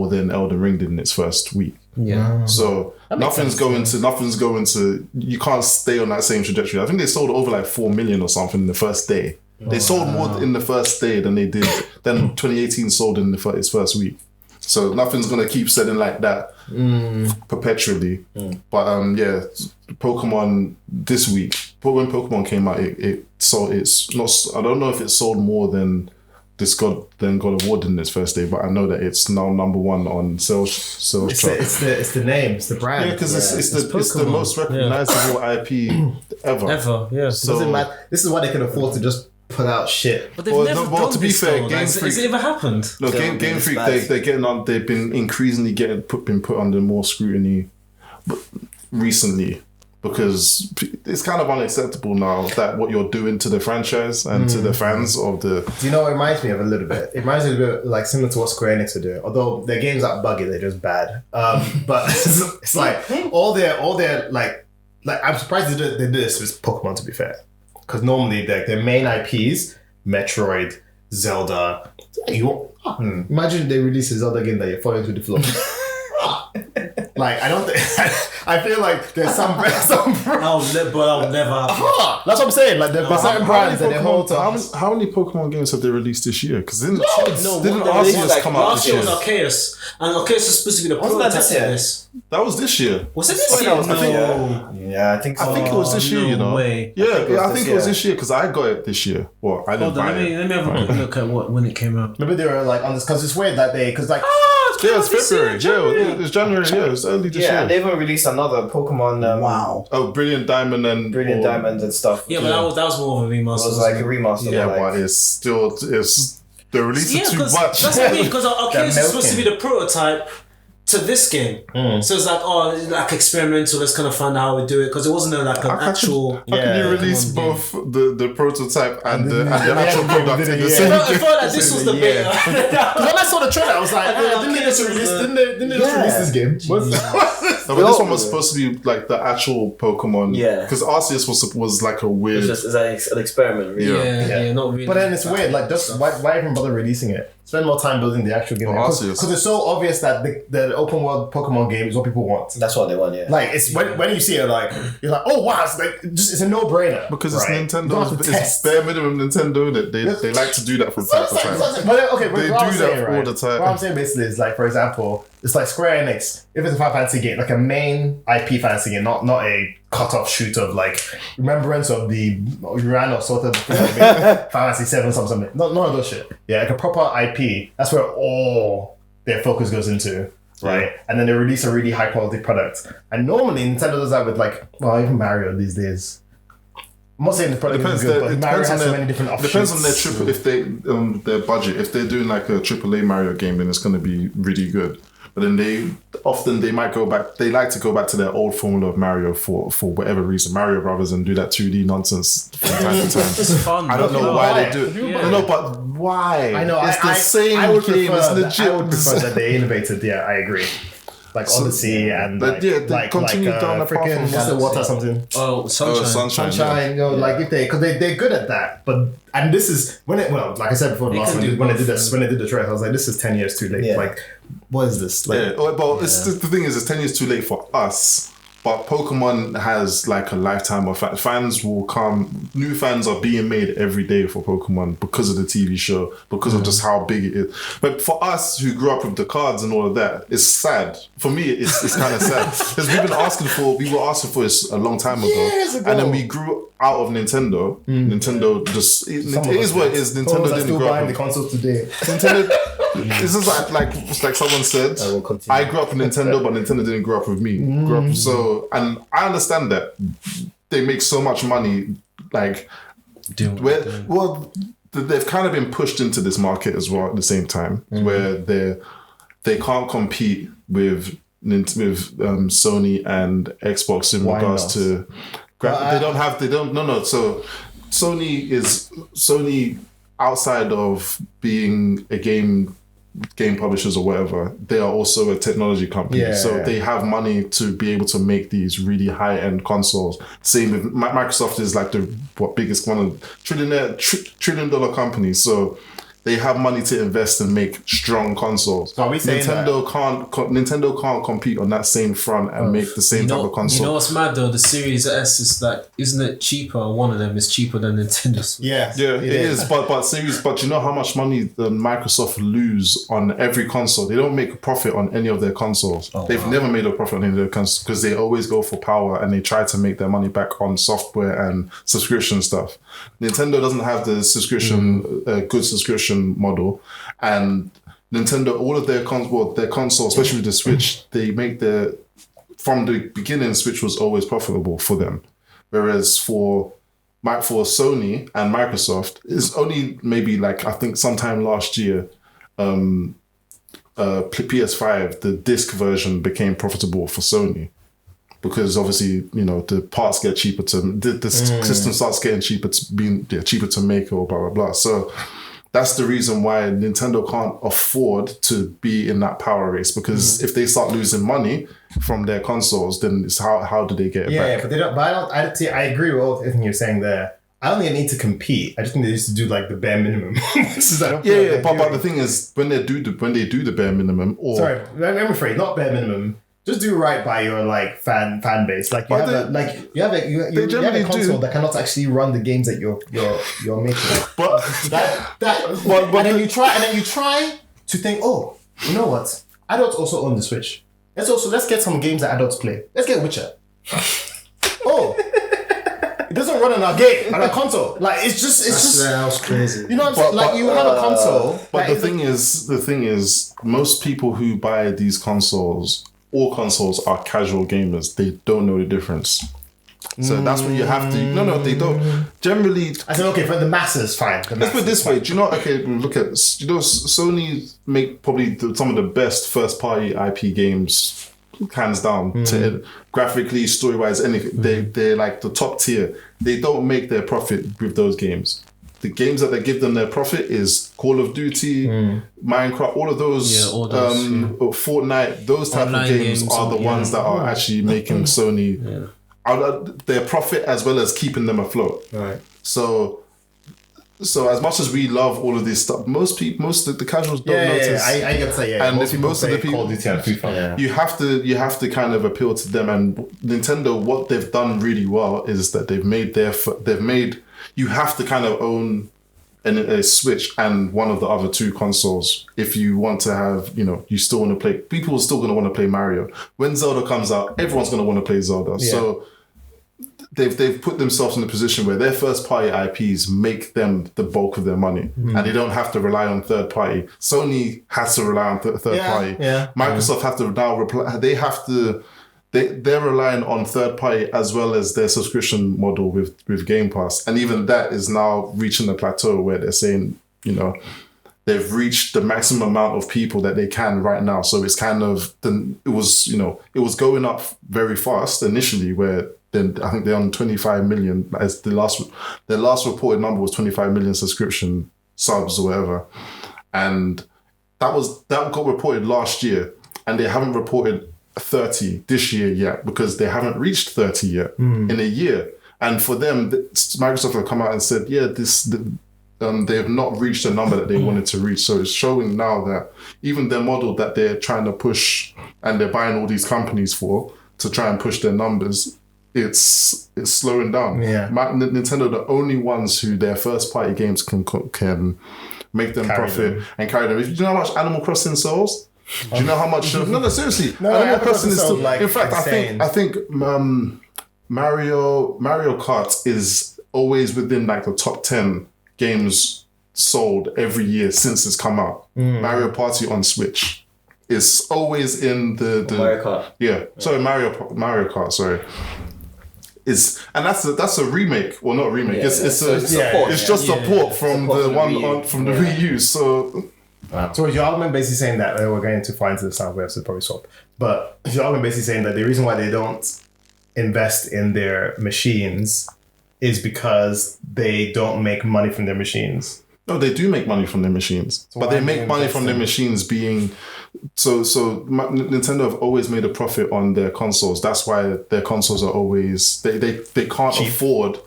than Elden Ring did in its first week. Yeah. So nothing's going to. You can't stay on that same trajectory. I think they sold over like 4 million or something in the first day. They sold more in the first day than 2018 sold in its first week. So nothing's gonna keep selling like that perpetually. But yeah, Pokemon this week. But when Pokemon came out, it sold. It's not. I don't know if it sold more than God of War did in its first day, but I know that it's now number 1 on sales chart. It's the name, it's the brand. Yeah, because it's the most recognizable IP ever. Yeah. So doesn't matter. This is why they can afford to just put out shit. But they've never done to be this fair, though. Game Has Freak. it ever happened? No, Game Freak. They're getting on. They've been increasingly been put under more scrutiny, but recently because it's kind of unacceptable now that what you're doing to the franchise and to the fans of the. Do you know what it reminds me of a little bit? It reminds me a bit like similar to what Square Enix are doing. Although their games aren't buggy, they're just bad. But it's like all their like I'm surprised they did this with Pokemon, to be fair. Because normally their main IPs, Metroid, Zelda. Imagine they release a Zelda game that you're falling to the floor. Like, I don't think... I feel like there's some... But I'll never happen. That's what I'm saying. Like, there's certain brands that they hold to... How many Pokemon games have they released this year? Because didn't Arceus Arceus come out last this year? year? Was Arceus. And Arceus is supposed to be the prototype of this. That was this year. Was it this year? Yeah, I think so. I think it was this year, you know. Way. Yeah, I think it was this year because I got it this year. Well, I didn't buy it. Let me have a quick look at when it came out. Maybe they were like on this because it's weird that they Yeah, it's February. Yeah, it's January. Yeah, it's early this year. Yeah, and they even released another Pokemon. Wow. Oh, Brilliant Diamond and stuff. Yeah, but that was more of a remaster. It was like a remaster. Yeah, like, but it's still they're releasing too much. That's what I mean. Because Arceus is supposed to be the prototype to this game. So it's like experimental. Let's kind of find out how we do it because it wasn't an actual. How can you release both the prototype and the actual product in the same game? I felt like this was the beta. Because when I saw the trailer, I was like, didn't they just release this game? No, but this one was supposed to be like the actual Pokemon. Yeah. Because Arceus was like a weird. It's an experiment, really. Yeah, not really. But then it's weird. Like, just why even bother releasing it? Spend more time building the actual game. Because it's so obvious that the open world Pokemon game is what people want. That's what they want, yeah. Like, it's when you see it, like, you're like, oh wow, it's a no brainer. Because it's Nintendo. It's bare minimum Nintendo, innit? They like to do that from time to time. But okay, they do that all the time. What I'm saying basically is, like, for example, it's like Square Enix, if it's a Final Fantasy game, like a main IP fantasy game, not a cut-off shoot of like remembrance of the Uran or sort of Final Fantasy 7 something. None of those shit. Yeah, like a proper IP, that's where all their focus goes into. Right? And then they release a really high quality product. And normally Nintendo does that with like, well, even Mario these days. I'm not saying the product is good, but Mario has so many different options. Depends on their budget. If they're doing like a AAA Mario game, then it's going to be really good. But then they might go back. They like to go back to their old formula of Mario for whatever reason, Mario Brothers, and do that 2D nonsense from time to time. It's fun. I don't know why they do it. Yeah. No, but why? I know. It's the same game. It's legit. I would prefer that they innovated. Yeah, I agree. Like Odyssey and they continue down the path of what's the water something? Oh, Sunshine. Sunshine. You know, like because they're good at that. But this is like I said before, when they did the trailer, I was like, this is 10 years too late. Yeah. Like, what is this? Like, the thing is, it's 10 years too late for us. But Pokemon has like a lifetime of fans will come. New fans are being made every day for Pokemon because of the TV show, because of just how big it is. But for us who grew up with the cards and all of that, it's sad. For me, it's kind of sad because we were asking for this a long time ago, and then we grew out of Nintendo. Nintendo just it is what it is. Nintendo didn't still grow buying up. the console today. Nintendo. This is like someone said. I grew up with Nintendo, but Nintendo didn't grow up with me. And I understand that they make so much money. Like, they've kind of been pushed into this market as well at the same time, where they can't compete with Sony and Xbox in regards to. So Sony outside of being a game publishers or whatever, they are also a technology company. They have money to be able to make these really high-end consoles. Same with Microsoft is like the biggest one of trillion dollar company. So they have money to invest and make strong consoles. So are we saying Nintendo can't compete on that same front and make the same type of console. You know what's mad though? The Series S is like, isn't it cheaper? One of them is cheaper than Nintendo Switch. Yeah, it is. But you know how much money Microsoft lose on every console? They don't make a profit on any of their consoles. They've never made a profit on any of their consoles because they always go for power and they try to make their money back on software and subscription stuff. Nintendo doesn't have the good subscription model, and Nintendo, all of their console, especially with the Switch, they make from the beginning, Switch was always profitable for them. Whereas for Sony and Microsoft, it's only maybe like, I think sometime last year, PS5, the disc version became profitable for Sony. Because obviously, you know, the parts get cheaper the system starts getting cheaper to make or blah, blah, blah. So that's the reason why Nintendo can't afford to be in that power race, because if they start losing money from their consoles, then it's how do they get it back? Yeah, but they don't. But I agree with everything you're saying there. I don't think they need to compete. I just think they used to do like the bare minimum. But the thing is, when they do the bare minimum, let me rephrase, not bare minimum. Just do right by your like fan base. Like you have a console that cannot actually run the games that you're making. But and then you try to think, oh, you know what? Adults also own the Switch. Let's get some games that adults play. Let's get Witcher. Oh, it doesn't run on our console. Like That was crazy. You know what I'm saying? You have a console. But the thing is, most people who buy these consoles, all consoles are casual gamers. They don't know the difference. So that's what you have to. No, they don't. Generally, I said, okay, for the masses, fine. Let's put it this way. Do you know? Okay, look at Sony make probably some of the best first-party IP games, hands down. To graphically, story-wise, anything. They're like the top tier. They don't make their profit with those games. The games that they give them their profit is Call of Duty, Minecraft, all of those, Fortnite, those type of games are the ones that are actually making Sony their profit as well as keeping them afloat. Right. So as much as we love all of this stuff, most of the casuals don't notice. I get to say, and most of the people, Call of Duty and FIFA. You have to kind of appeal to them. And Nintendo, what they've done really well is that you have to kind of own a Switch and one of the other two consoles if you want to have, you still want to play. People are still going to want to play Mario. When Zelda comes out, everyone's going to want to play Zelda. Yeah. So they've put themselves in a position where their first party IPs make them the bulk of their money, and they don't have to rely on third party. Sony has to rely on third party. Yeah. Microsoft have to now reply. They have to. They're relying on third party as well as their subscription model with Game Pass, and even that is now reaching a plateau where they're saying, they've reached the maximum amount of people that they can right now. So it's kind of it was going up very fast initially, where then I think they're on 25 million. As their last reported number was 25 million subscription subs or whatever, and that got reported last year, and they haven't reported 30 this year yet because they haven't reached 30 yet in a year. And for them, Microsoft have come out and said, they have not reached the number that they wanted to reach. So it's showing now that even their model that they're trying to push and they're buying all these companies for to try and push their numbers, it's slowing down. Yeah. Nintendo are the only ones who their first party games can make them profit and carry them. Do you know how much Animal Crossing sells? Do you know how much? No, seriously. Animal Crossing is still. Like, in fact, I think Mario Kart is always within like the top 10 games sold every year since it's come out. Mario Party on Switch is always in the Mario Kart. Yeah, sorry, Mario Kart. Sorry. That's a remake. Well, not a remake. Yeah, it's just a port from the one from the Wii U. So. So your argument basically saying that we're going to find the sound we have to probably swap. But your argument basically saying that the reason why they don't invest in their machines is because they don't make money from their machines. No, they do make money from their machines, but they make money from their machines being so. Nintendo have always made a profit on their consoles. That's why their consoles are always they can't afford.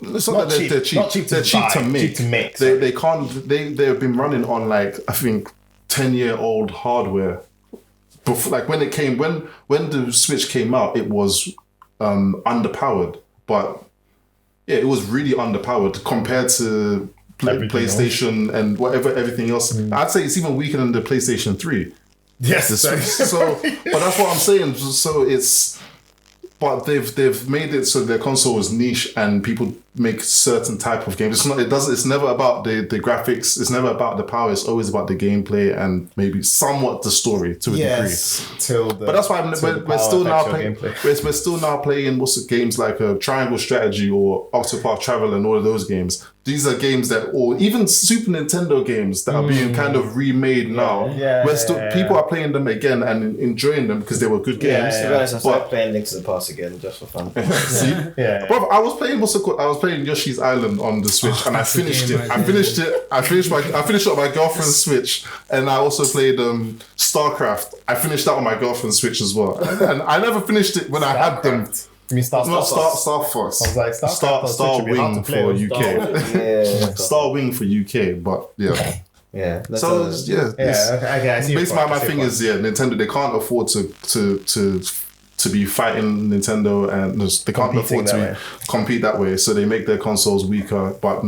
It's not that they're cheap. They're cheap to make. They can't. They've been running on like I think 10-year-old hardware. Before, like when the Switch came out, it was underpowered. But yeah, it was really underpowered compared to PlayStation and everything else. I'd say it's even weaker than the PlayStation 3. Yes. So, but that's what I'm saying. So it's. But they've made it so their console is niche and people make certain type of games. It's never about the graphics. It's never about the power. It's always about the gameplay and maybe somewhat the story to a degree. But that's why we're still now playing. We're still now playing games like a Triangle Strategy or Octopath Traveler and all of those games. These are games or even Super Nintendo games that are being kind of remade now. People are playing them again and enjoying them because they were good games. To be honest, I started playing Link to the Past again just for fun. See? Bro, I was playing Yoshi's Island on the Switch and I finished it. I finished it on my girlfriend's Switch, and I also played StarCraft. I finished that on my girlfriend's Switch as well. And I never finished it when I had them. You mean Star Fox? I was like, Star Wing for UK. Star Wing for UK, but yeah. Yeah. So I see. Basically, my thing is Nintendo. They can't afford to be fighting Nintendo, and they can't afford to compete that way. So they make their consoles weaker, but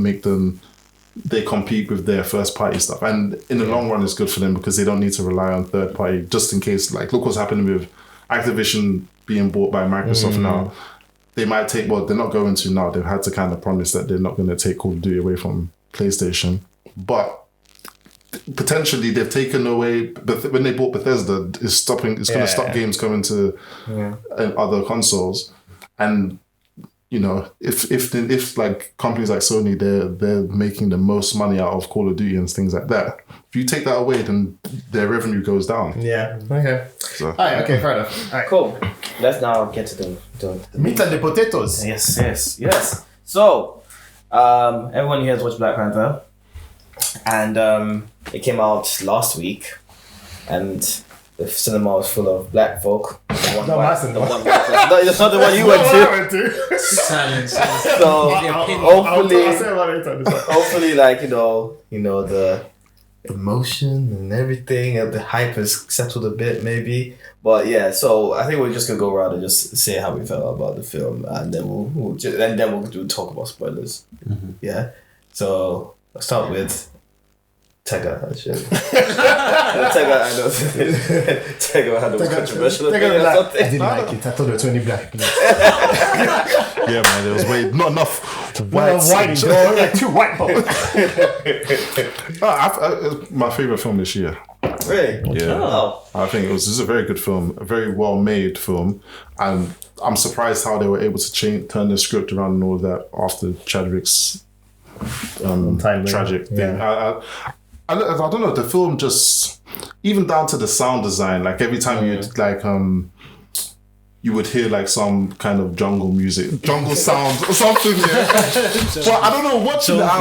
they compete with their first party stuff. And in the long run, it's good for them because they don't need to rely on third party just in case. Like, look what's happening with Activision being bought by Microsoft now. They might take, they're not going to now. They've had to kind of promise that they're not going to take Call of Duty away from PlayStation. But potentially they've taken away, but when they bought Bethesda, it's going to stop games coming to other consoles. And you know, if like companies like Sony, they're making the most money out of Call of Duty and things like that. If you take that away, then their revenue goes down. Yeah. Okay. So. All right. Okay. Fair enough. All right. Cool. Let's now get to the meat and the potatoes. Yes. So, everyone here has watched Black Panther, and it came out last week, and the cinema was full of black folk. No, it's not the one you went to. Silence. So hopefully, like you know the emotion and everything, and the hype has settled a bit, maybe. But yeah, so I think we're just gonna go around and just say how we felt about the film, and then we'll talk about spoilers. Mm-hmm. Yeah. So let's start with Tega. Tega had a controversial opinion or something. I didn't like it. I thought there were too many black people. Yeah, man, there was not enough white. Like two white boys. My favorite film this year. Really? Yeah. Oh. I think this is a very good film, a very well made film, and I'm surprised how they were able to turn the script around and all of that after Chadwick's tragic thing. I don't know, the film just, even down to the sound design, like every time you would hear like some kind of jungle sound or something. But I don't know, watching it, I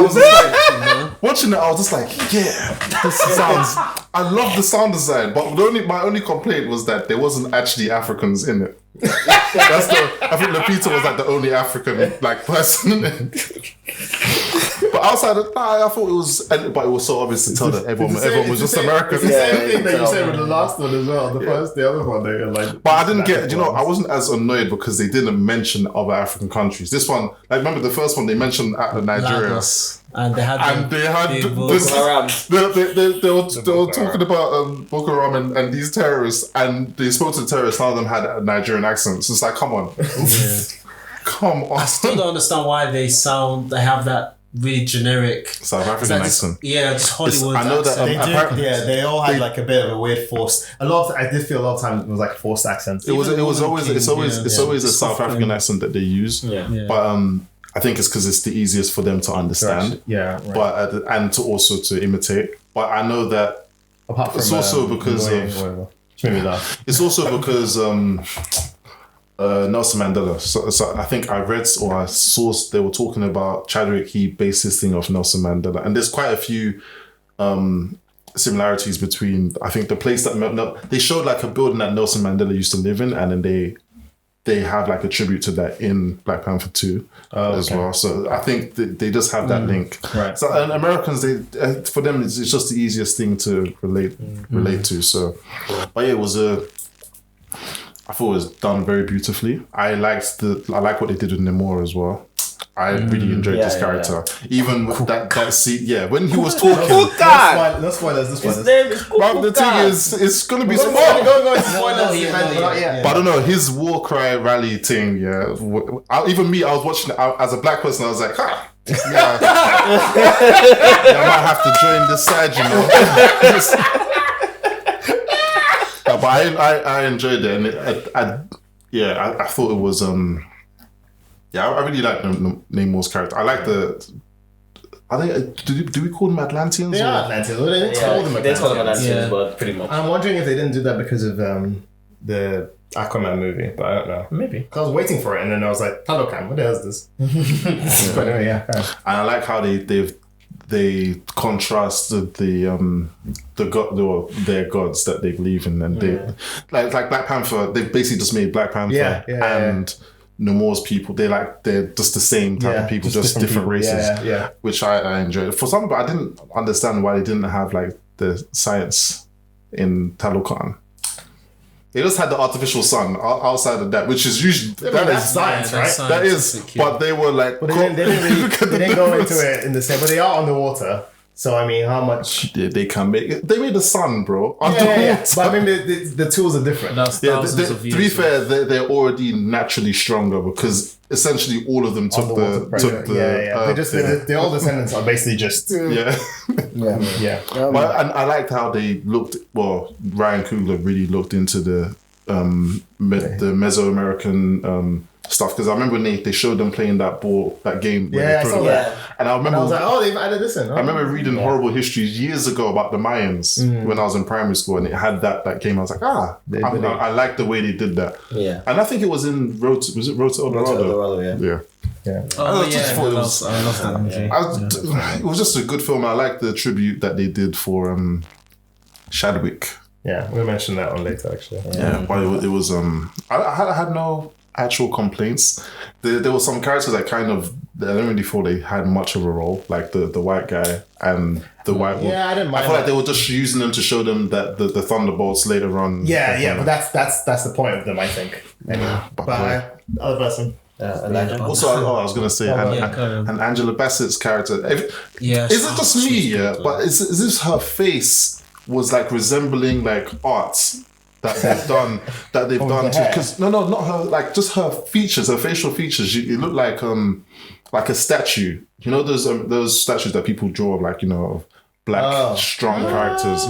was just like, yeah, this sounds. I love the sound design, but my only complaint was that there wasn't actually Africans in it. I think Lupita was like the only African like person in it. But outside of I thought it was, but it was so obvious to tell that everyone was just American. It's the same thing that you said with the last one as well. The other one, they were like. But I didn't get. I wasn't as annoyed because they didn't mention other African countries. This one, like, remember the first one they mentioned Nigeria. Lagos. And they had they were talking about Boko Haram and these terrorists, and they spoke to the terrorists. None of them had Nigerian accents. It's like, come on, come on. I still don't understand why they have that really generic South African accent. Yeah, just Hollywood. I know accent. that. They all had like a bit of a weird forced. I did feel a lot of times it was like forced accents. It's always a South African accent that they use. Yeah. But I think it's because it's the easiest for them to understand. Yeah, right. But and to also to imitate. But I know that it's also because of. It's also because Nelson Mandela. So I think I read or I saw they were talking about Chadwick. He based his thing off Nelson Mandela, and there's quite a few similarities between. I think the place that they showed like a building that Nelson Mandela used to live in, and then they have like a tribute to that in Black Panther 2 as well. So I think they just have that link. Right. So and Americans, for them, it's just the easiest thing to relate to. So, but yeah, it was I thought it was done very beautifully. I like what they did with Namor as well. I really enjoyed this character. Even with that scene, when he was talking. No spoilers. His name is But the thing is, it's gonna be spoiled. Go spoilers. But I don't know, his war cry rally thing, even me, I was watching it as a black person, I was like, I might have to join this side, but I enjoyed it, and I thought it was I really like Namor's character. I like do we call them Atlanteans? They are Atlanteans. They didn't call them Atlanteans, but pretty much. I'm wondering if they didn't do that because of the Aquaman movie, but I don't know. Maybe. Because I was waiting for it, and then I was like, Talocan, what the hell is this? But anyway, And I like how they contrasted their gods that they believe in, and they like Black Panther. They basically just made Black Panther and Namor's people. They're just the same type of people, just different races. Which I enjoyed. For some, but I didn't understand why they didn't have like the science in Talocan. They just had the artificial sun outside of that, which is usually that's science, right? Science, that is, but they were like, but they didn't go into it in the same. But they are underwater, so I mean, how much they can make it? They made the sun, bro. But I mean, the tools are different. That's thousands of years. To be fair, they're already naturally stronger because essentially all of them took the the old descendants are basically just But I liked how they looked. Well, Ryan Coogler really looked into the Mesoamerican stuff, because I remember when they showed them playing that game. I saw that. And I remember I was like, they've added this in. I remember reading horrible histories years ago about the Mayans when I was in primary school, and it had that game. I was like, I like the way they did that. Yeah. And I think it was in Road to El Dorado? Yeah. I love that movie. It was just a good film. I liked the tribute that they did for Chadwick. Yeah, we'll mention that on later, actually. But it was I had no actual complaints. There were some characters that I don't really feel they had much of a role, like the white guy and the white woman. I didn't mind. I feel like they were just using them to show them that the Thunderbolts later on. But that's the point of them, I think. Anyway, other person. Also, I was gonna say, and Angela Bassett's character. Is it just me? Yeah, but is this her face was like resembling like art that they've done because not her, like just her features, her facial features. It looked like a statue. You know those statues that people draw of, like, of black strong characters.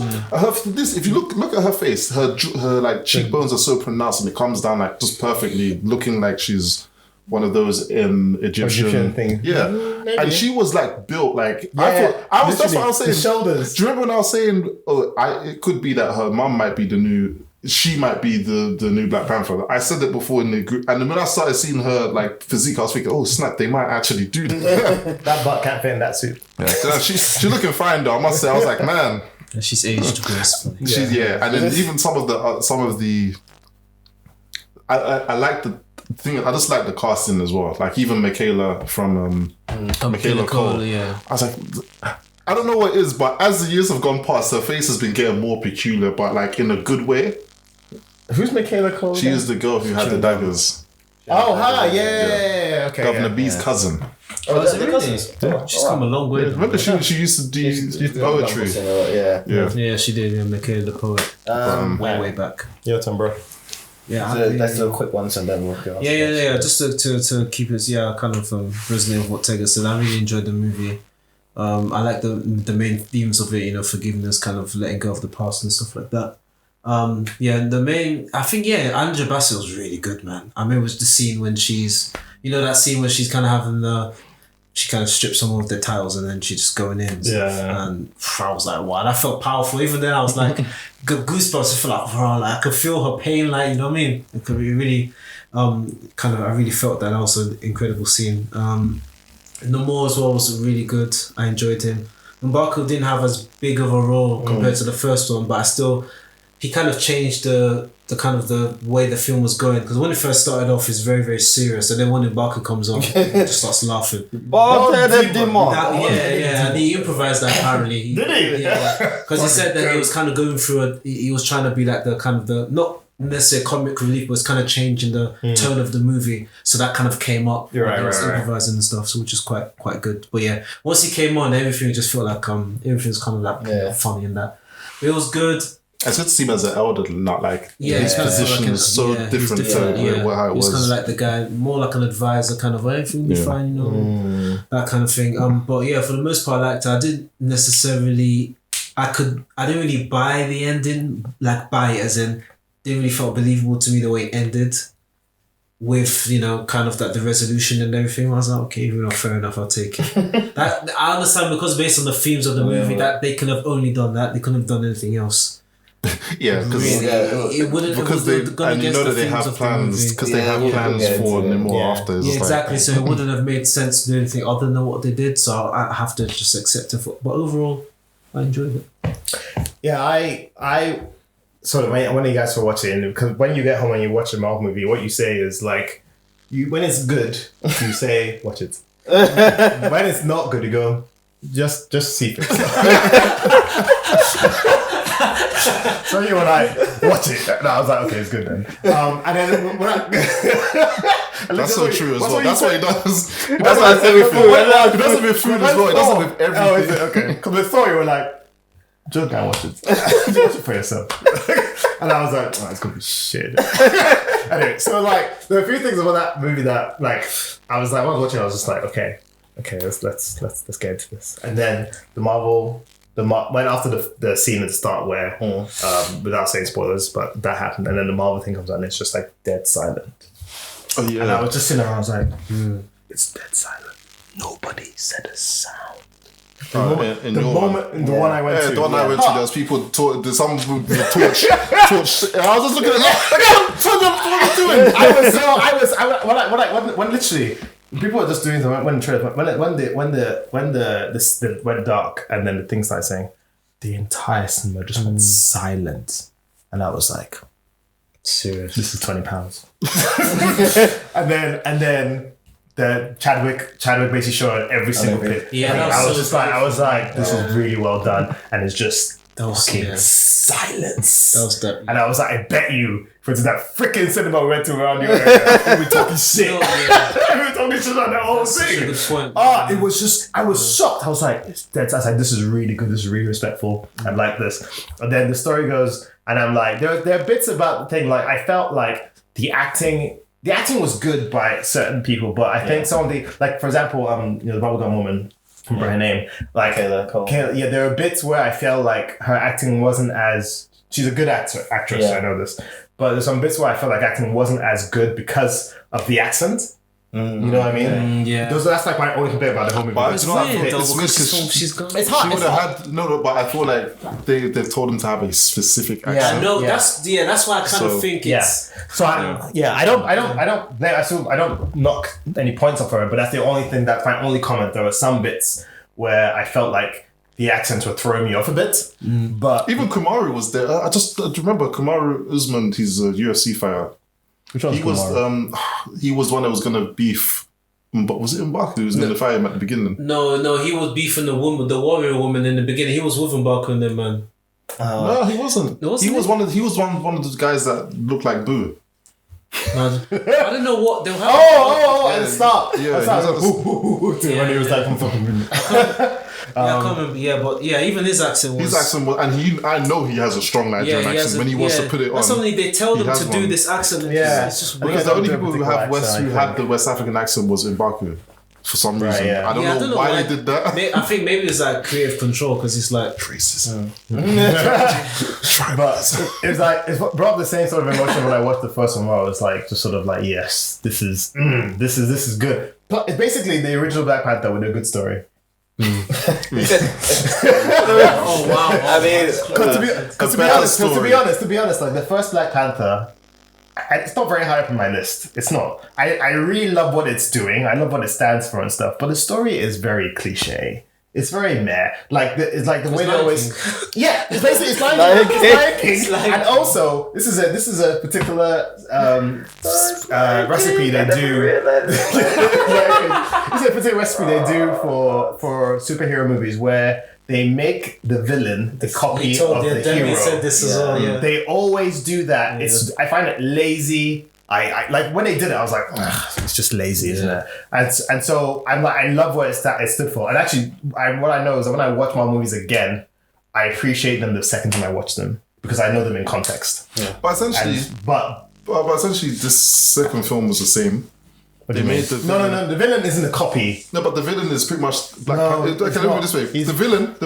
If you look at her face, her like cheekbones are so pronounced, and it comes down like just perfectly, looking like she's one of those Egyptian thing. Yeah. Maybe. And she was like built like that's what I was saying. The shoulders. Do you remember when I was saying it could be that her mum might be the new Black Panther? I said it before in the group, and then when I started seeing her like physique, I was thinking, oh snap, they might actually do that. That butt can't fit in that suit. Yeah, she's looking fine though, I must say. I was like, man, she's aged gracefully. And then even some of the I like the thing. I just like the casting as well. Like even Michaela from Michaela Cole. Yeah. I was like, I don't know what it is, but as the years have gone past, her face has been getting more peculiar, but like in a good way. Who's Michaela Cole? She is the girl who had the daggers. Oh, her, yeah. Okay. Governor B's cousin. Oh, that's the really? cousins. Yeah. She's come a long way. Remember, she used to do poetry. Yeah, she did. Yeah, Michaela the poet. Way back. Your turn, bro. Yeah, that's the quick ones, and then we'll go. Yeah. Just to keep us, kind of resonate with what Tega said. I really enjoyed the movie. I like the main themes of it. Forgiveness, kind of letting go of the past and stuff like that. Angela Bassett was really good, man. I mean, it was the scene when she's, that scene where she's kind of having she kind of strips some of the tiles and then she's just going in. Yeah. And I was like, wow, that felt powerful. Even then, I was like, goosebumps. I feel like, wow, like I could feel her pain, like, you know what I mean? It could be really, I really felt that. That was an incredible scene. Namor as well was really good. I enjoyed him. M'Baku didn't have as big of a role compared to the first one, but he kind of changed the kind of the way the film was going, because when it first started off it's very, very serious, and then when M'Baku comes on he just starts laughing. And he improvised that apparently. Did he? Yeah, because he said that he was kind of going through he was trying to be like the kind of the, not necessarily comic relief, but it's kind of changing the tone of the movie, so that kind of came up. You're right, he was improvising and stuff, so which is quite good. But yeah, once he came on, everything just felt like everything was kind of like funny and that. But it was good. It's good to see him as an elder, not like his position is so different to how it was. He was kind of like the guy, more like an advisor, kind of everything will be fine, that kind of thing. But yeah, for the most part, I liked it. I didn't necessarily, I didn't really buy the ending, like buy it as in, didn't really felt believable to me the way it ended. With kind of that the resolution and everything, I was like, okay, fair enough, I'll take it. That I understand, because based on the themes of the movie, that they could have only done that. They couldn't have done anything else. Yeah, because it wouldn't, because they have plans, because they have plans for Namor after. Yeah, exactly. So it wouldn't have made sense to do anything other than what they did. So I have to just accept it. But overall, I enjoyed it. Yeah, I sort of, when you guys were watching, because when you get home and you watch a Marvel movie, what you say is like, when it's good, you say watch it. When it's not good, you go just see it. So you were like, watch it. And I was like, okay, it's good then. And then when that's so true as well. That's what he does. That's what I said with food. He does it with food as well. He does it with everything. Oh, is it? Okay. Because with Thor, you were like, just go watch it. Just watch it for yourself. And I was like, oh, it's gonna be shit. Anyway, so like, there are a few things about that movie that like, I was like, when I was watching, I was just like, okay, let's get into this. And then when after the scene at the start where, without saying spoilers, but that happened, and then the Marvel thing comes out and it's just like dead silent. Oh yeah. And I was just sitting there and I was like, it's dead silent. Nobody said a sound. The one I went to. The one I went to, there's people there's some with the torch. And I was just looking at when literally people were just doing the when the went dark and then the thing started saying, the entire cinema just went silent, and I was like, serious, this is £20. and then the Chadwick basically showed every single bit. Yeah, I was like, this is really well done, and it's just fucking silence. That was dope. And I was like, I bet you, for that freaking cinema we went to around your area, we were talking shit. We were talking shit on that whole thing. Good point. It was just, I was shocked. I was like, this is really good. This is really respectful. I like this. And then the story goes, and I'm like, there are bits about the thing. Like, I felt like the acting was good by certain people, but I think some of the, like, for example, the bubblegum woman, I remember her name, like Kayla, there are bits where I felt like her acting wasn't as, she's a good actress, I know this, but there's some bits where I felt like acting wasn't as good because of the accent. You know what I mean? That's like my only complaint about the whole movie. But it's weird because she's gone. It's hard. She would have had but I feel like they've told him to have a specific accent. That's why I kind of think it's. So I don't knock any points off her, but that's the only thing, that's my only comment. There were some bits where I felt like the accents were throwing me off a bit, but even Kamaru was there. I just remember Kamaru Usman. He's a UFC fighter. Which one's he was the one that was gonna beef But was it M'Baku who was going to fight him at the beginning? No, he was beefing the warrior woman in the beginning. He was with M'Baku and them, man. No, he wasn't. He was one of the guys that looked like Boo. I don't know what they'll have. And stop. Yeah, when he was like, I'm fucking I can't remember. Yeah, but even his accent was. I know he has a strong Nigerian accent when he wants to put it on. That's something they tell them to do this accent. It's just weird. Because the only people who had the West African accent was M'Baku. For some reason, I don't know why they did that. I think maybe it's like creative control because it's like racism. But it was like it brought the same sort of emotion when I watched the first one. Where I was like, just sort of like, yes, this is good. But it's basically the original Black Panther with a good story. Oh wow! I mean, to be honest, like the first Black Panther. It's not very high up on my list. It's not. I really love what it's doing. I love what it stands for and stuff. But the story is very cliche. It's very meh. It's like the way they always. Yeah, it's basically it's Lion King. And also, this is a particular recipe they do. This is a particular recipe they do for superhero movies where they make the villain the copy of the hero. Said this as well, They always do that. Yeah. I find it lazy. I like when they did it. I was like, it's just lazy, isn't it? And so I'm like, I love what it stood for. And actually, what I know is that when I watch my movies again, I appreciate them the second time I watch them because I know them in context. Yeah. But essentially, this second film was the same. They made the villain. No. The villain isn't a copy. No, but the villain is pretty much Black Panther. Okay, let me put it this way: the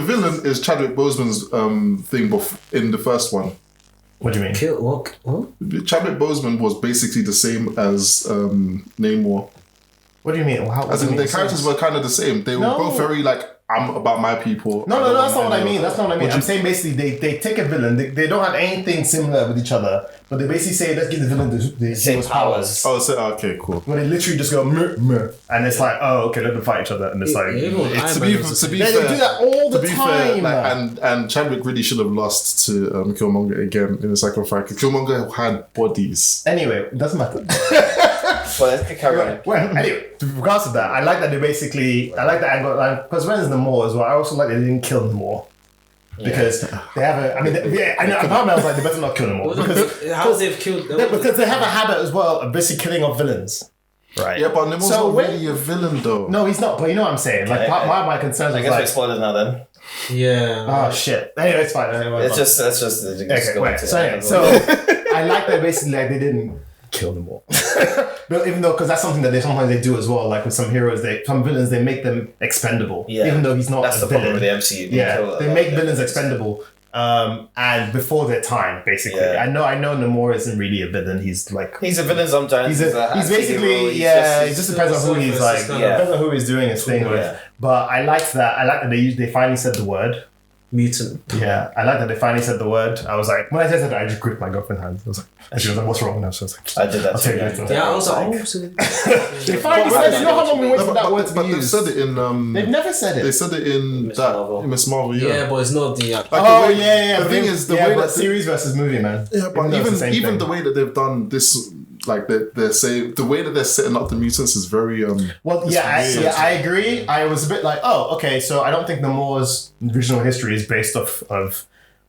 villain is Chadwick Boseman's thing in the first one. What do you mean? What? Chadwick Boseman was basically the same as Namor. What do you mean? As in, the characters were kind of the same. They were both very like, I'm about my people. No, that's not what I mean. That's not what I mean. I'm saying basically they take a villain. They don't have anything similar with each other, but they basically say, let's give the villain the same powers. Oh, so okay, cool. But they literally just go meh, and it's like, oh, okay, let them fight each other, and it's like to be fair, they do that all the time. And Chadwick really should have lost to Killmonger again in the second fight. Killmonger had bodies. Anyway, it doesn't matter. Well, let's carry on. Well, anyway, regards to that, I like that they basically, I like the angle, because when there's Namor as well, I also like they didn't kill Namor. Because they have I know, apparently I was like, they better not kill Namor. Because they've killed... Because they have a habit as well of basically killing off villains. Right. Yeah, but Namor's not really a villain though. No, he's not, but you know what I'm saying. Like, part of my concerns I guess we're spoilers now then. Yeah. Oh, shit. Anyway, it's fine. Let's just okay, wait. So I like that basically like, they didn't kill them all. But even though, because that's something that sometimes they do as well, like with some heroes, some villains, they make them expendable. Yeah. Even though he's not that's a the villain. problem with the MCU. They make villains expendable. And before their time, basically. Yeah. I know Namor isn't really a villain. He's like... He's a villain sometimes. He's basically... it just depends on who he's like. Depends on who he's doing his thing with. But I like that. I like that they finally said the word. Mutant. Yeah, I like that they finally said the word. I was like, when I said that, I just gripped my girlfriend's hand. I was like, and she was like, "What's wrong?" And I was like, "I did that too." Yeah, I was like, they finally said it. You know how long we waited for that word to be used? They've said it in. They've never said it. They said it in Miss Marvel. Yeah, but it's not the. The thing is, the way that series versus movie, man. Yeah, but even the way that they've done this. Like they're saying the way that they're setting up the mutants is very I agree. I was a bit like, oh, okay, so I don't think Namor's original history is based off of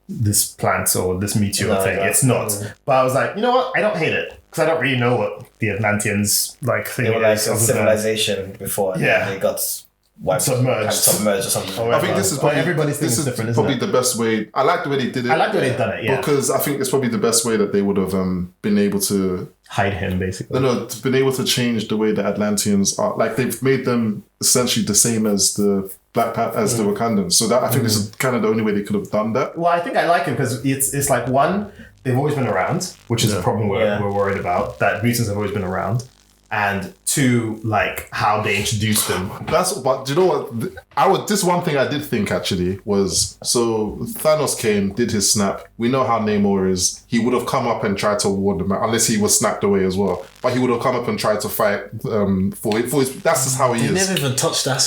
this plant or this meteor thing. It's not. But I was like, you know what? I don't hate it because I don't really know what the Atlanteans like thing they were like is. a civilization before. Yeah, they got submerged or something. I think this is probably different, probably the best way. I like the way they did it. I like the way they've done it, yeah. Because I think it's probably the best way that they would have been able to hide him, basically. No, been able to change the way the Atlanteans are. Like they've made them essentially the same as the Black Panther, as the Wakandans. So that I think this is kind of the only way they could have done that. Well, I think I like it because it's like one, they've always been around, which is a problem we're worried about. That mutants have always been around. And two, like how they introduced them. But do you know what? This one thing I did think actually was, so Thanos came, did his snap, we know how Namor is. He would have come up and tried to ward them out, unless he was snapped away as well. But he would have come up and tried to fight for his. That's just how he is. They never even touched that.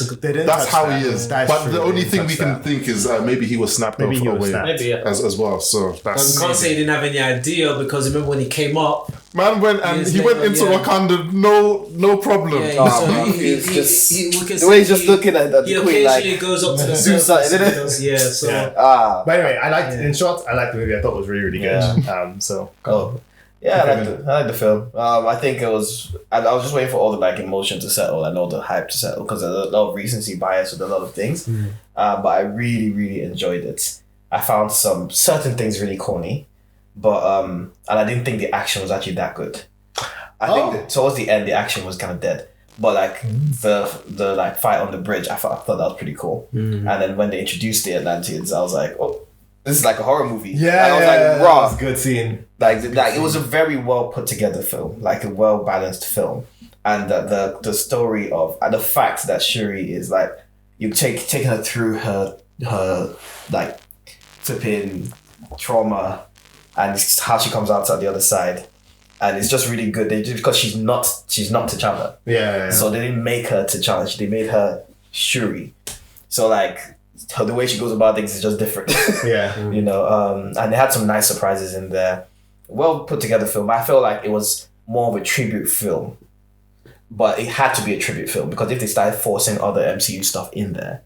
That's how he is. But the only thing we can think is maybe he was snapped away as well. So that's. You can't say he didn't have any idea, because remember when he came up. Man went and he went into Wakanda, no problem. Yeah, the way he's just looking at the queen, like goes up to the surface. Yeah, so. But anyway, in short, I liked the movie. I thought it was really, really good. I liked the film. I think it was. I was just waiting for all the like emotion to settle and all the hype to settle, because there's a lot of recency bias with a lot of things. But I really, really enjoyed it. I found some certain things really corny. But and I didn't think the action was actually that good. I think that towards the end the action was kind of dead. But like the like fight on the bridge, I thought that was pretty cool. And then when they introduced the Atlanteans, I was like, oh, this is like a horror movie. Yeah, I was like, raw. That was a good scene. Like it was a very well put together film, like a well balanced film, and the story of and the fact that Shuri is like taking her through her like flipping trauma. And it's how she comes out the other side, and it's just really good. They just because she's not T'Challa. Yeah. So they didn't make her T'Challa. They made her Shuri. So like the way she goes about things is just different. Yeah. And they had some nice surprises in there. Well put together film. I felt like it was more of a tribute film, but it had to be a tribute film, because if they started forcing other MCU stuff in there,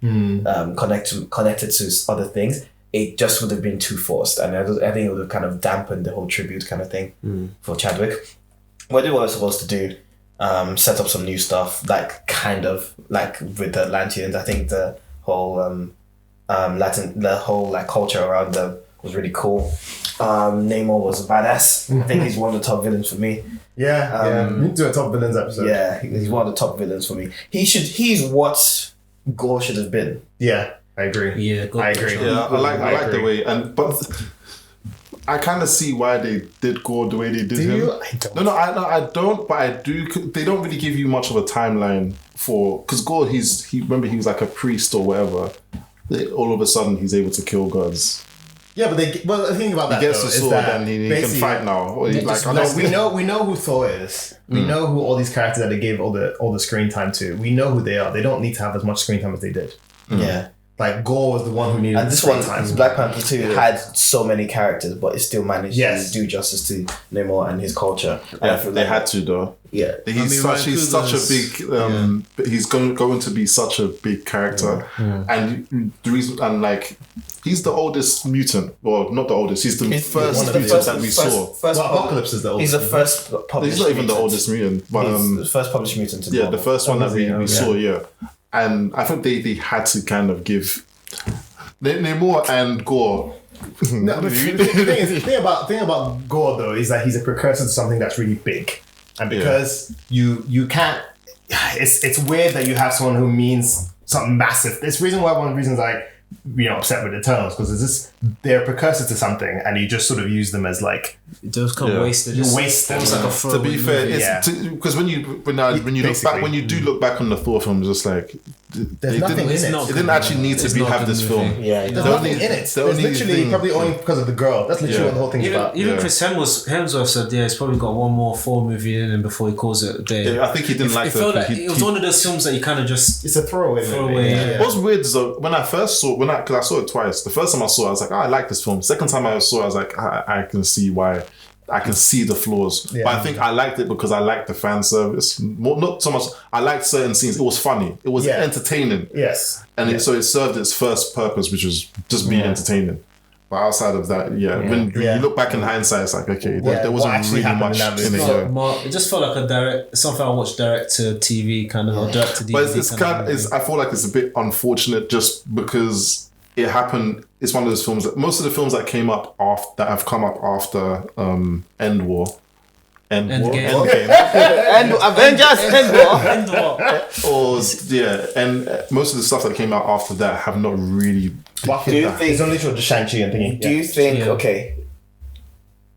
connected to other things, it just would have been too forced, and I think it would have kind of dampened the whole tribute kind of thing for Chadwick. What they were supposed to do, set up some new stuff, like kind of like with the Atlanteans. I think the whole the whole like culture around them was really cool. Namor was a badass. I think he's one of the top villains for me. Yeah, we need to do a top villains episode. Yeah, he's one of the top villains for me. He's what Gore should have been. Yeah. I agree. Yeah, I agree. Yeah, I like the way, but I kind of see why they did Gore the way they did him. I don't. I don't, but I do. They don't really give you much of a timeline because Gore, he was like a priest or whatever. All of a sudden, he's able to kill gods. Yeah, but the thing about that, he gets the sword and he can fight now. We know who Thor is. We know who all these characters that they gave all the screen time to. We know who they are. They don't need to have as much screen time as they did. Yeah. Like Gore was the one who needed. And this one, Black Panther 2 had so many characters, but it still managed to do justice to Namor and his culture. Yeah, they had to though. Yeah, he's such a big. He's going to be such a big character, and the reason like he's the oldest mutant. Well, not the oldest. He's the first mutant that we saw. Apocalypse is the oldest. He's the first published. He's not even the oldest mutant, but he's the first published mutant. The first one that we saw. Yeah. And I think they had to kind of give Namor and Gore. No, but the thing about Gore though is that he's a precursor to something that's really big, and because you can't, it's weird that you have someone who means something massive. It's one of the reasons upset with Eternals, because they're a precursor to something, and you just sort of use them as like just kind of wasted. You waste them. Like to be fair, because when you do look back on the Thor film, it's just like there's nothing in it. It didn't actually need to have this film. Yeah, there's nothing in it. It's literally probably only because of the girl. That's literally what the whole thing's about. Even Chris Hemsworth said, it's probably got one more Thor movie in him before he calls it a day. Yeah, I think he didn't like that. It was one of those films that you kind of just... It's a throwaway. Yeah. What's weird is when I first saw, because I saw it twice. The first time I saw it, I was like, I like this film. Second time I saw it, I was like, I can see why. I can see the flaws. Yeah. But I think I liked it because I liked the fan service. Not so much, I liked certain scenes. It was funny. It was entertaining. Yes. And so it served its first purpose, which was just being entertaining. But outside of that, when you look back in hindsight, it's like, okay, there wasn't really much in it. It just felt like something I watched direct to TV kind of, or direct to DVD. But I feel like it's a bit unfortunate just because it happened. It's one of those films that most of the films that have come up after End War. Endgame. Avengers End War. And most of the stuff that came out after that have not really. Do you think it's only just Shang-Chi and thingy? Do you think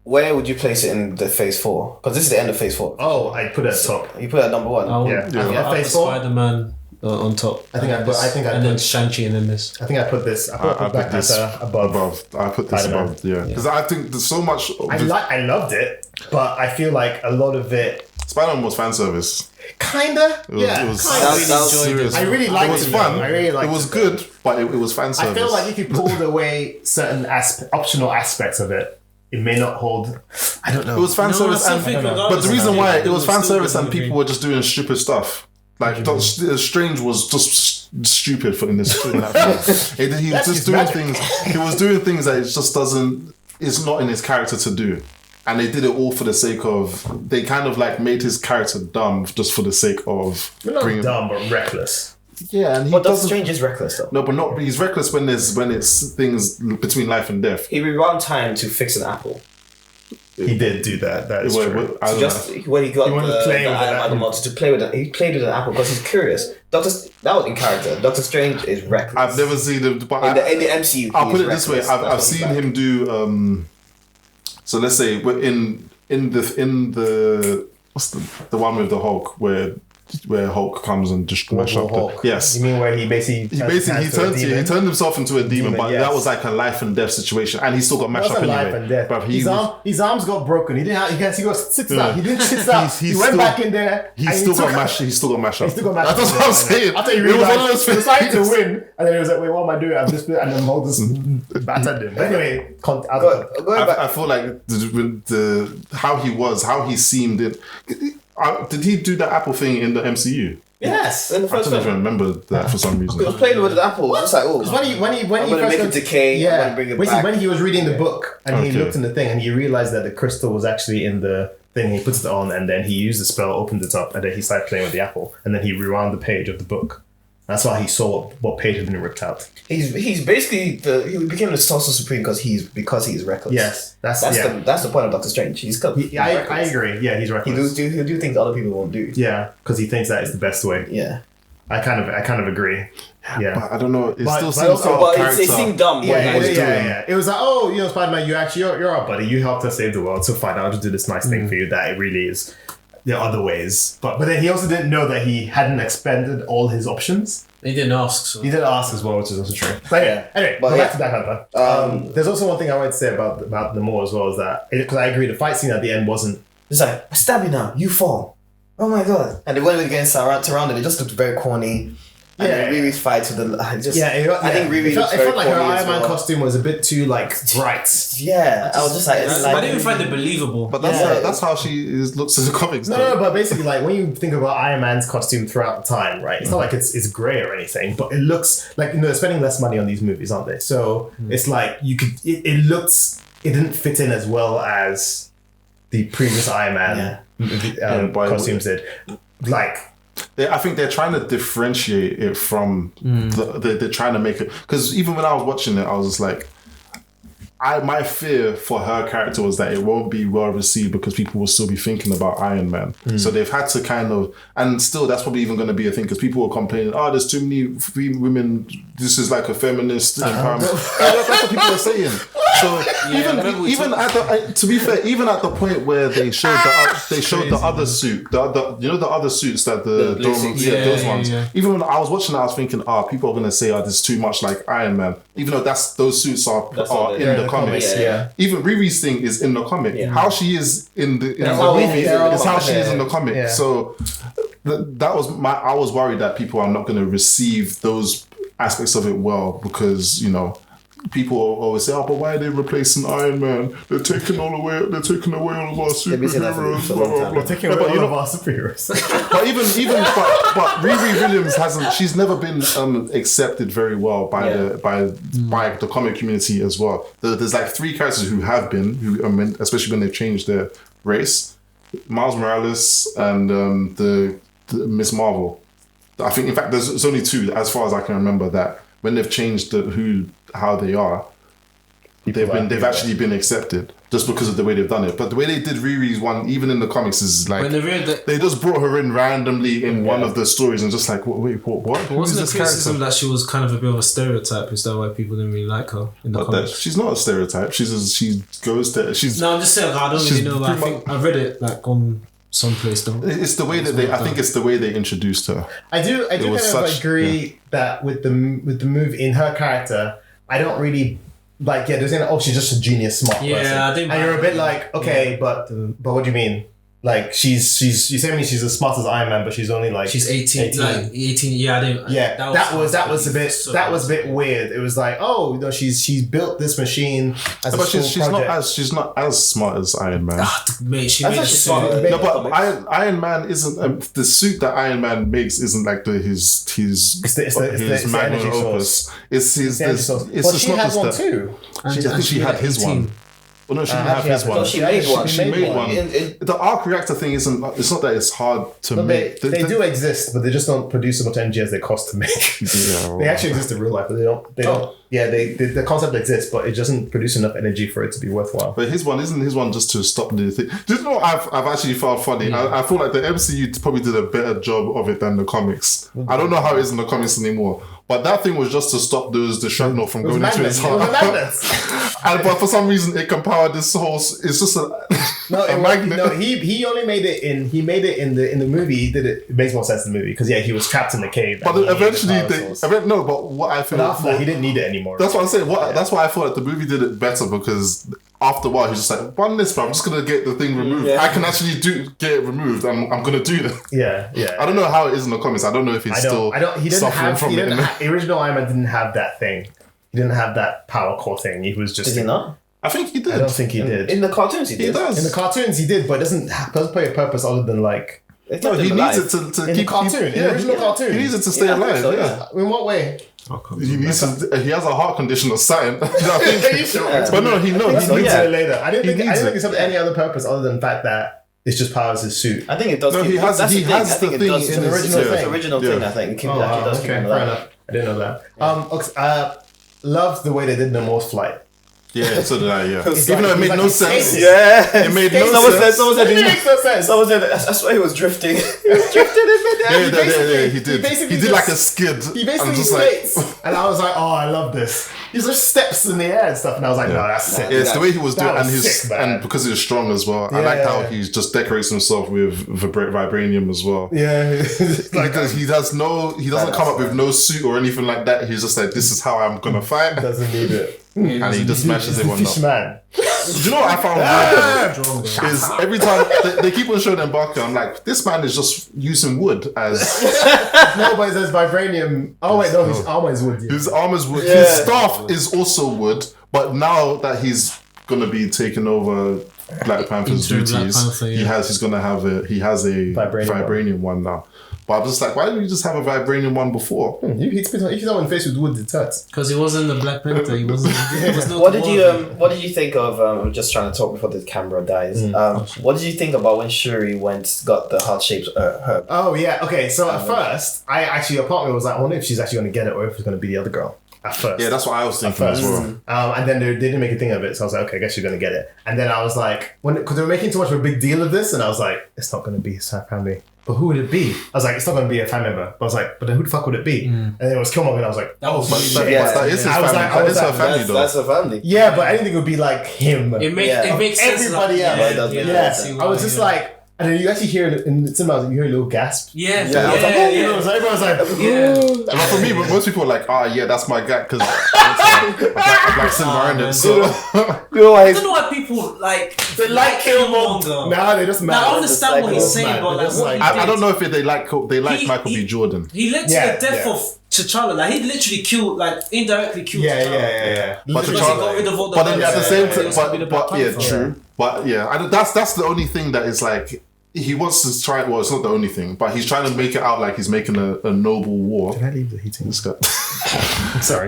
where would you place it in the Phase 4? Because this is the end of Phase 4. Oh, I put it at top. You put it at number 1. Phase 4. Spider-Man. on top. I think then Shang-Chi and then this. I think I put this. I put Black Panther above. I put this Spider-Man. above. Yeah, because I think there's so much. I loved it, but I feel like a lot of it. Spider-Man was fan service. Kinda. It was serious. I really liked it. It was fun. I really liked it. was good, but it was fan service. I feel like if you pulled away certain optional aspects of it, it may not hold. I don't know. It was fan service, but the reason why it was fan service and people were just doing stupid stuff. Like Strange was just stupid in this film. He was just doing things. He was doing things that it just doesn't. It's not in his character to do. And they did it all for the sake of. They kind of like made his character dumb just for the sake of. Not dumb, but reckless. Yeah, and Doctor Strange is reckless though. No, but not. He's reckless when it's things between life and death. He rewound time to fix an apple. He did do that. That is true. When he got to play with it, he played with an apple because he's curious. That was in character. Doctor Strange is reckless. I've never seen him, but in the MCU. I'll put it this way: I've seen him do. So let's say in the what's the one with the Hulk where Hulk comes and just mash up Hulk. Yes. You mean where he turned himself into a demon, but that was like a life and death situation, and he still got mashed up anyway. Life and death. But his arms got broken. He didn't. He got sits out. He didn't sit out. He went back in there. He still got mashed up. He still got mashed up. That's what I'm saying. I thought he realized he decided to win, and then he was like, "Wait, what am I doing? I'm just," and then Hulk just battered him. But anyway, I feel like how he seemed. Did he do that Apple thing in the MCU? Yes, in the I first don't even remember that for some reason. He was playing with the apple. It's like, oh, when he first make it decay. Yeah, bring it back. When he was reading the book and he looked in the thing and he realized that the crystal was actually in the thing. He puts it on and then he used the spell, opened it up, and then he started playing with the apple. And then he rewound the page of the book. That's why he saw what page had been ripped out. He's basically he became the Sorcerer Supreme because he's reckless. Yes, that's the point of Doctor Strange. I agree. Yeah, he's reckless. He'll do things other people won't do. Yeah, because he thinks that is the best way. Yeah, I kind of agree. Yeah, but I don't know. It still seems out of character. It seemed dumb. Yeah. It was like, oh, Spider-Man, you're our buddy. You helped us save the world, so fine. I'll just do this nice thing for you. That it really is. There are other ways, but then he also didn't know that he hadn't expended all his options. He didn't ask. So. He didn't ask as well, which is also true. But anyway, back to Black Panther. There's also one thing I wanted to say about the more as well is that because I agree, the fight scene at the end wasn't. It's like, I stab you now, you fall. Oh my god! And the way we get surrounded, it just looked very corny. And Riri's fights with the I think Riri it felt like her Iron Man costume was a bit too like bright. Yeah, I was just like, I didn't even find it believable. But that's how she looks in the comics. No, but basically, like when you think about Iron Man's costume throughout the time, right? It's not like it's grey or anything, but it looks like they're spending less money on these movies, aren't they? So it's like you could. It didn't fit in as well as the previous Iron Man costumes did. Like. I think they're trying to differentiate it from they're trying to make it because even when I was watching it, I was just like, my fear for her character was that it won't be well received because people will still be thinking about Iron Man. So they've had to kind of, and still that's probably even going to be a thing because people were complaining, there's too many women. This is like a feminist empowerment. That's what people are saying. So even at the to be fair, even at the point where they showed the other suit, the other suits that those ones. Yeah. Even when I was watching it, I was thinking, people are going to say, this is too much like Iron Man. Even though those suits are in the comics. Yeah. Even Riri's thing is in the comic. Yeah. How she is in the movie is how she is in the comic. Yeah. So that was I was worried that people are not going to receive those aspects of it well because people always say, but why are they replacing Iron Man? They're taking away all of our superheroes. They're taking away all of our superheroes. but Riri Williams she's never been accepted very well by the comic community as well. There's like 3 characters who have been, especially when they've changed their race. Miles Morales and the Miss Marvel. I think, in fact, there's only 2 as far as I can remember that when they've changed how they are, they've actually been accepted just because of the way they've done it. But the way they did Riri's one, even in the comics, is like they just brought her in randomly in one of the stories and just like, wait, what? But wasn't the criticism that she was kind of a bit of a stereotype? Is that why people didn't really like her in the comics? She's not a stereotype. No, I'm just saying. I don't really know. I think I read it like on Someplace though. It's the way that I think it's the way they introduced her. I do kind of agree that with the move in her character, I don't really like. Yeah, there's she's just a genius, smart person. I think. And you're a bit like, okay, but what do you mean? Like she's you say she's as smart as Iron Man, but she's only like she's 18. Like 18. Yeah, I didn't. Yeah, that was a bit weird. It was like, she's built this machine as but she's not as smart as Iron Man. Mate, she made smart. No, but Iron Man isn't the suit that Iron Man makes isn't like his magnum opus. It's his. But she had one too. She had his one. Well, no, she didn't have his one. No, she made one. She made one. The arc reactor thing isn't. It's not that it's hard to make. They do exist, but they just don't produce as much energy as they cost to make. They actually exist in real life, but they don't. Yeah, the concept exists, but it doesn't produce enough energy for it to be worthwhile. But his one isn't just to stop the thing. Do you know what I've actually found funny? I feel like the MCU probably did a better job of it than the comics. I don't know how it is in the comics anymore. But that thing was just to stop the shrapnel from going into his heart. But for some reason, it can power this whole. It's just a magnet. No, he only made it in. He made it in the movie. He did it. It makes more sense in the movie because he was trapped in the cave. But eventually, but what I feel. But after that, he didn't need it anymore. That's what I'm saying. That's why I thought that the movie did it better because after a while, he's just like, run this, bro. I'm just gonna get the thing removed. Yeah. I can actually get it removed. I'm gonna do that. Yeah. I don't know how it is in the comics. I don't know if he's still suffering from it. The original Iron Man didn't have that thing. He didn't have that power core thing. He was just. Did he not? I think he did. I don't think he did. In the cartoons, he did. He does. In the cartoons, he did, but it doesn't play a purpose other than like. No, he needs it to keep. In the cartoon, in the original cartoon, he needs it to stay alive. So, yeah. In what way? He has a heart condition or something. But no, he knows. He needs it later. I didn't think it's any other purpose other than the fact that it just powers his suit. I think it does. No, he has the thing in the original thing. I think it actually does. Okay, fair enough. I didn't know that. Loved the way they did the Morse flight. Yeah, so did I, yeah. Even though it made no sense. Yeah. It made no sense. Someone said it makes no sense. Someone said that's why he was drifting. He was drifting in midair. Yeah, he did. He did like a skid. He basically skates. And I was like, oh, I love this. He's just steps in the air and stuff. And I was like, no, that's sick. Yeah, it's the way he was doing and because he was strong as well. I liked how he just decorates himself with vibranium as well. Yeah. He doesn't come up with no suit or anything like that. He's just like, this is how I'm gonna fight. Doesn't need it. And he just smashes everyone up. Man. Do you know what I found weird? Is every time they keep on showing Mbaku, I'm like, this man is just using wood as. No, but it says vibranium. Oh wait, no, his armor is wood. Yeah. His armor's wood. Yeah. His staff is also wood, but now that he's gonna be taking over Black Panther's duties, he has a vibranium one now. But I'm just like, why didn't you just have a vibranium one before? You hit someone in the face with wood, it hurts. Because he wasn't the Black Panther. He wasn't. What did you think of? I'm just trying to talk before the camera dies. What did you think about when Shuri got the heart shaped herb? Oh yeah, okay. So at first, a part of me was like, I wonder if she's actually going to get it or if it's going to be the other girl. At first. Yeah, that's what I was thinking as well. And then they didn't make a thing of it, so I was like, okay, I guess you're going to get it. And then I was like, because they were making too much of a big deal of this, and I was like, it's not going to be his family. But who would it be? I was like, it's not going to be a family member. But I was like, but then who the fuck would it be? And then it was Killmonger, and I was like, that is his family. That is her family, though. That's her family. Yeah, but I didn't think it would be like him. It makes sense. Everybody else. Yeah. I was just like, and then you actually hear in the cinemas, you hear a little gasp. Yeah. Everyone was like, But for me, most people are like, that's my guy, because a black Silver so. I don't know why people they like Killmonger. Nah, they just mad. I understand what he's saying, but I don't know if they like Michael B. Jordan. He led to the death of T'Challa. Like he literally killed, indirectly killed. Yeah. But because he got rid of all the. But then at the same time, but yeah, true. But yeah, that's the only thing that is like. He wants to try. Well, it's not the only thing, but he's trying to make it out like he's making a noble war. Can I leave the heating? Sorry,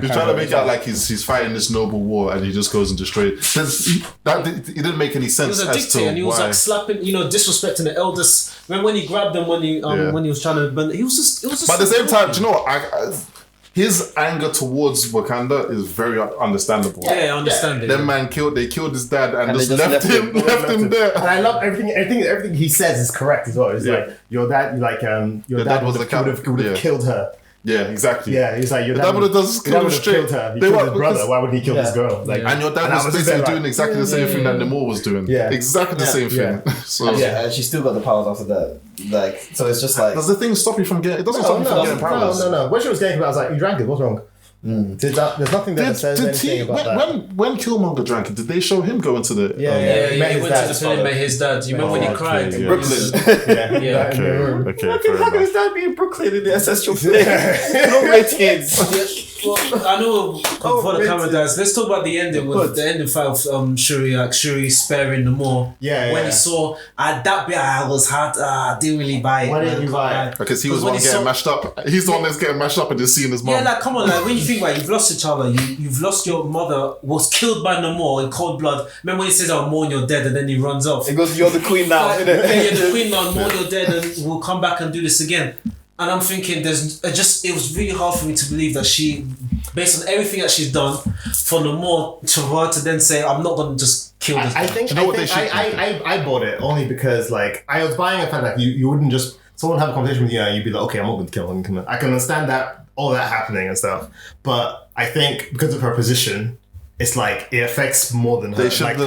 he's trying to make it out like he's fighting this noble war, and he just goes and destroys. It didn't make any sense. He was a dictator, and he was like slapping, disrespecting the eldest. Remember when he grabbed them when he was trying to burn? He was just. But at the same time, do you know what? His anger towards Wakanda is very understandable. Yeah, I understand it. Them man they killed his dad and just left him there. And I love everything he says is correct as well. It's like your dad, your dad would have killed her. Yeah, exactly. Yeah, he's like, your dad would have killed him straight. Killed her. He killed his brother. Why would he kill this girl? Like, and your dad was basically doing exactly the same thing that Namor was doing. Yeah, exactly the same thing. So and she still got the powers after that. Like, so it's just like. Does the thing stop you from getting? It doesn't stop you from getting powers. No. When she was getting powers, I was like, you drank it. What's wrong? There's nothing that says anything about that. When Killmonger drank it, did they show him go into the? He went to the film, met his dad. You remember when he cried in Brooklyn? Okay. How can his dad be in Brooklyn in the ancestral thing? No ratings. Well, I know before the camera dies, let's talk about the ending with the ending fight of Shuri, like Shuri sparing Namor. When he saw that bit, I was hard. I didn't really buy it. Why didn't you buy it? Because he was the one getting mashed up. He's the one that's getting mashed up in this scene as well. Yeah, like come on, like when you think about it, you've lost each other. You've lost your mother. Was killed by Namor in cold blood. Remember when he says, "Oh, Namor, you're dead," and then he runs off. He goes, "You're the queen now." You're the queen now. Namor, you're dead, and we'll come back and do this again. And I'm thinking, it was really hard for me to believe that she, based on everything that she's done, for Namor to her to then say, I'm not going to just kill this guy. I bought it only because, like, I was buying a fact that you wouldn't just, someone have a conversation with you and you'd be like, okay, I'm not going to kill him. I can understand that, all that happening and stuff. But I think because of her position, it's like it affects more than her. They should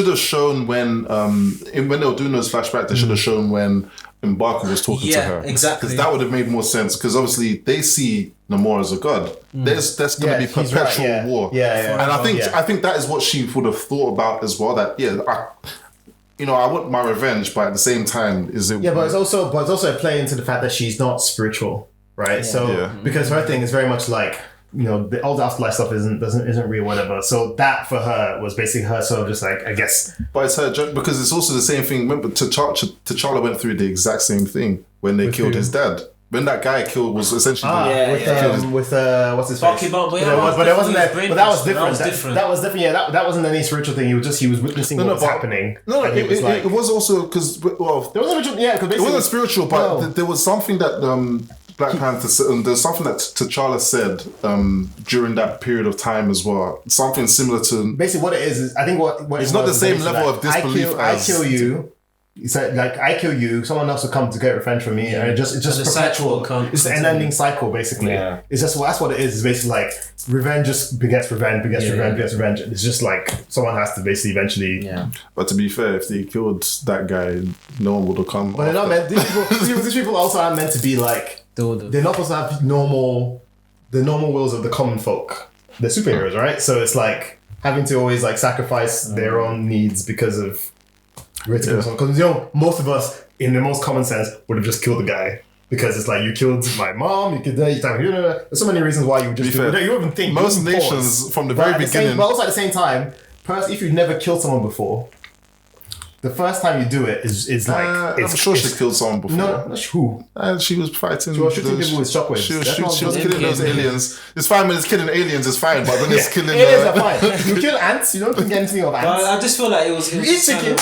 have shown when they were doing those flashbacks. They should have shown when M'Baku was talking to her. Exactly. Because that would have made more sense. Because obviously they see Namor as a god. There's going to be perpetual war. And I think that is what she would have thought about as well. That I want my revenge, but at the same time, is it? Yeah, but it's also a play into the fact that she's not spiritual, right? Because her thing is very much like, all the afterlife stuff isn't real, whatever. So that for her was basically her sort of just like, I guess. But it's her because it's also the same thing. Remember, T'Challa went through the exact same thing when they killed his dad. When that guy was essentially with what's his face? But it wasn't that. But that was different. That was different. Yeah, that wasn't any spiritual thing. He was witnessing what was happening. It was also because there was it wasn't spiritual, but there was something that Black Panther, there's something that T'Challa said during that period of time as well. Something similar to basically what it is I think what it's not the same level of disbelief as I kill you. It's like I kill you, someone else will come to get revenge from me, and it's just perpetual. It's an unending cycle, basically. Yeah. It's just that's what it is. It's basically like revenge just begets revenge, begets revenge. It's just like someone has to basically eventually. Yeah. But to be fair, if they killed that guy, no one would have come. But they're not meant. These people also aren't meant to be like. They're not supposed to have the normal wills of the common folk. They're superheroes, right? So it's like having to always like sacrifice their own needs because of. Because most of us, in the most common sense, would have just killed the guy because it's like you killed my mom. You killed there's so many reasons why you would just do it. You don't even think most nations from the very beginning. But also at the same time, if you've never killed someone before, the first time you do it is like I'm sure she killed someone before. No, who? And she was fighting. She was shooting people with shockwaves. She was killing those aliens. It's fine when it's killing aliens. It's fine, but when it's killing aliens are fine. You kill ants. You don't think anything of ants. I just feel like it was eat chicken.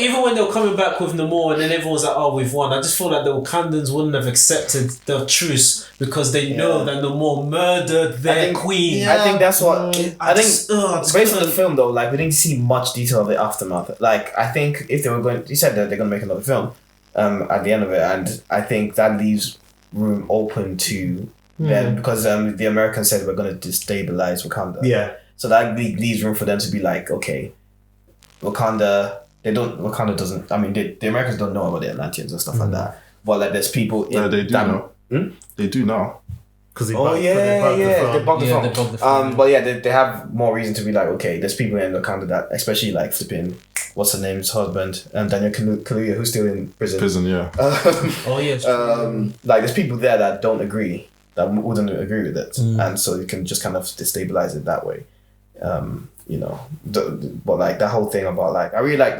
Even when they were coming back with Namor, and then everyone was like, "Oh, we've won." I just feel like the Wakandans wouldn't have accepted the truce because they know that Namor murdered their queen. I think that's what. Based on the film, though, like we didn't see much detail of the aftermath. Like I think if they were going, you said that they're going to make another film at the end of it, and I think that leaves room open to them because the Americans said we're going to destabilize Wakanda. Yeah. So that leaves room for them to be like, okay, Wakanda doesn't. I mean, the Americans don't know about the Atlanteans and stuff like that. But like, there's people. They do know. They do now. They bugged the phone. But yeah, they have more reason to be like, okay, there's people in Wakanda that, especially like flipping, what's her name's husband, Daniel Kaluuya, who's still in prison. Yeah. Like there's people there that don't agree, that wouldn't agree with it, and so you can just kind of destabilize it that way. But like that whole thing about like, I really like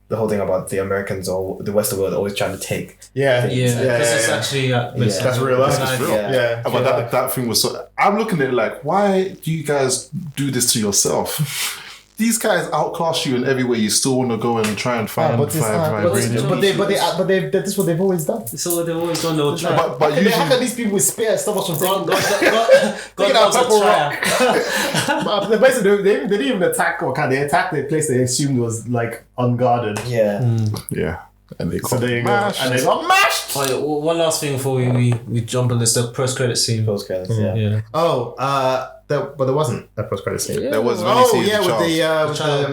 the whole thing about the Americans or the Western world always trying to take. Because it's actually that's real. That's real. Yeah. But that thing was so. I'm looking at it like, why do you guys do this to yourself? These guys outclass you in every way. You still want to go and try and find vibranium. But that's what they've always done. It's what they've always done. They'll try. But usually, how can these people with spears stop us from taking out Purple Rock? Basically, they didn't even attack Wakanda. They attacked the place they assumed was like unguarded. Yeah. Yeah. And they so there you go. And they got mashed. Oh, yeah, one last thing before we jump on this, the post-credit scene. Post-credits, yeah. Oh, but there wasn't a post-credit scene. There was. With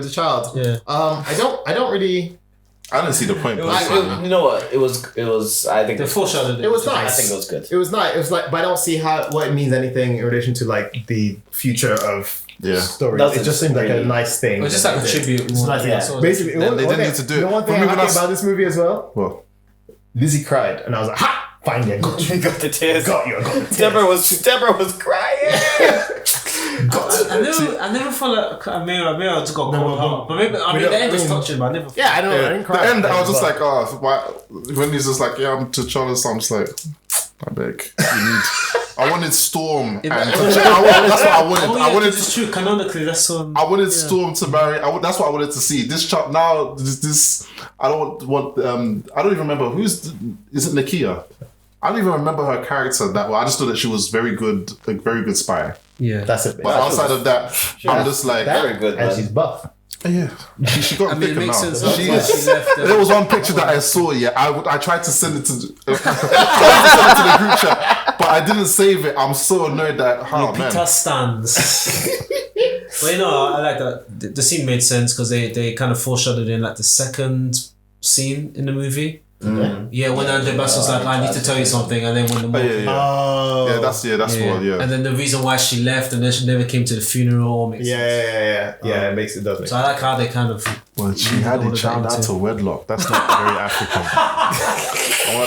the child. Yeah. I don't really. I didn't see the point. You know what? It was. I think the foreshadowed. It was nice. I think it was good. It was nice. It was like, but I don't see what it means anything in relation to like the future of story. It just seemed like a nice thing. It was just like a tribute. It's nice. Yeah. Basically, they didn't need to do it. You know one thing I like about this movie as well? What? Lizzie cried, and I was like, "Ha! Finally, I got you. Got the tears. Got you. I got the tears." Deborah was crying. I never felt like maybe I just got caught up. But maybe the end was touching, but I never. Yeah, I don't know. I didn't cry. The end, I was just like, why? When he's just like, I'm T'Challa's son, I'm just like, I beg. I wanted Storm, and that's what I wanted. I wanted. It's true. Canonically, that's so. I wanted Storm to marry. That's what I wanted to see. This child now. This. I don't want. I don't even remember is it Nakia? I don't even remember her character that well. I just thought that she was very good, like very good spy. Yeah, that's it. But outside of that, I'm just like very good, and she's buff. Yeah, she got thicker now. There was one picture that I saw. Yeah, I tried to send it to the group chat, but I didn't save it. I'm so annoyed that Peter stands. Well, you know, I like that. The scene made sense because they kind of foreshadowed in like the second scene in the movie. Mm-hmm. Yeah, when Andrew Bass was like, I need to tell you something, and then when the movie, that's what. And then the reason why she left and then she never came to the funeral makes sense. It does make sense. So I like how they kind of. Well, she had a child out of wedlock. That's not very African.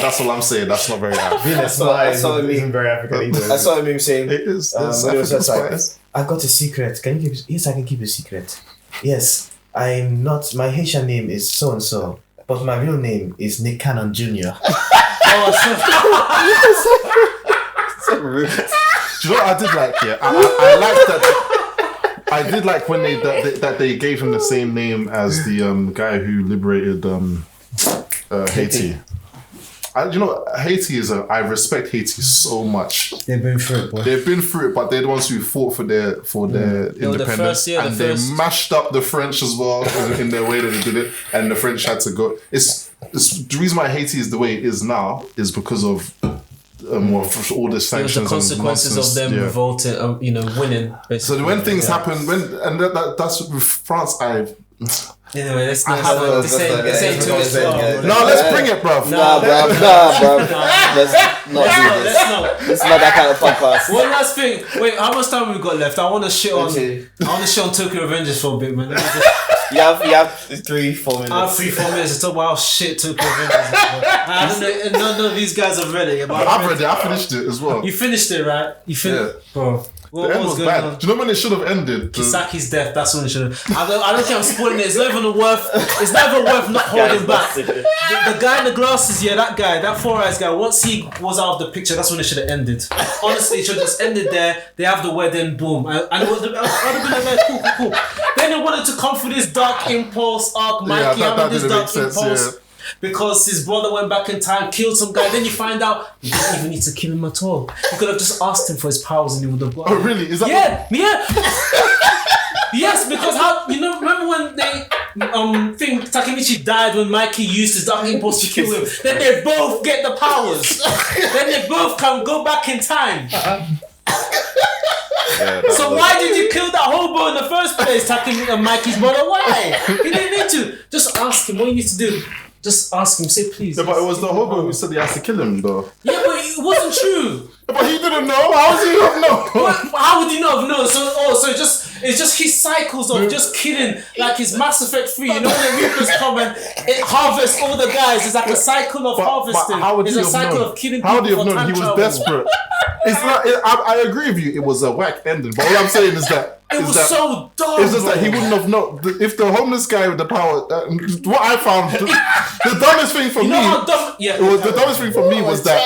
That's all I'm saying. That's not very African. Venus isn't very African either. I saw him saying. It is. I've got a secret. Can you keep? Yes, I can keep a secret. Yes, I'm not. My Haitian name is so and so. But my real name is Nick Cannon Jr. So rude. Do you know what I did like? Yeah, I liked that. I did like when they gave him the same name as the guy who liberated Haiti. Haiti I respect Haiti so much. They've been through it, boy. They've been through it, but they're the ones who fought for their independence. They mashed up the French as well in their way that they did it, and the French had to go. It's the reason why Haiti is the way it is now is because of all the sanctions. The consequences of them revolting, winning. Basically. So when things happen, that's with France. Anyway, let's not let's bring it, bruv. Nah, bruv. Let's not do this. It's not that kind of podcast. One last thing. Wait, how much time we got left? I want to shit on Tokyo Revengers for a bit, man. You have 3-4 minutes. I have 3-4 minutes to talk about how shit Tokyo Revengers. I don't know. None of these guys have read it. But I've read it. I finished it as well. You finished it, right? You finished, bro. The end was bad. Do you know when it should have ended? Kisaki's death. That's when it should have. I don't think I'm spoiling it. It's not even worth not holding back. The guy in the glasses, that guy, that 4 Eyes guy. Once he was out of the picture, that's when it should have ended. Honestly, it should have just ended there. They have the wedding, boom. And it would have been like cool. Then they wanted to come for this dark impulse arc. Mikey having this dark impulse. Yeah. Because his brother went back in time, killed some guy. Then you find out you didn't even need to kill him at all. You could have just asked him for his powers and he would have got. Oh, really? Is that? Yeah. Yes, because remember when they think Takemichi died when Mikey used his dark impulse to kill him? Then they both get the powers. Then they both can go back in time. So why did you kill that hobo in the first place, Takemichi and Mikey's brother? Why? You didn't need to. Just ask him what you need to do. Just ask him, say please. Yeah, but it was the hobo who said he has to kill him, though. Yeah, but it wasn't true. But he didn't know. How would he have known? How would he not have known? So it's just his cycles of just killing, like his Mass Effect 3. You know when the Reapers come and it harvests all the guys. It's like a cycle of harvesting. How would it's he a have cycle known? of killing How people. would he have known? He was desperate. It's not. I agree with you. It was a whack ending. But all I'm saying is that. It was so dumb. It's just that he wouldn't have known. If the homeless guy with the power, what I found, the dumbest thing for me, the dumbest thing for me was that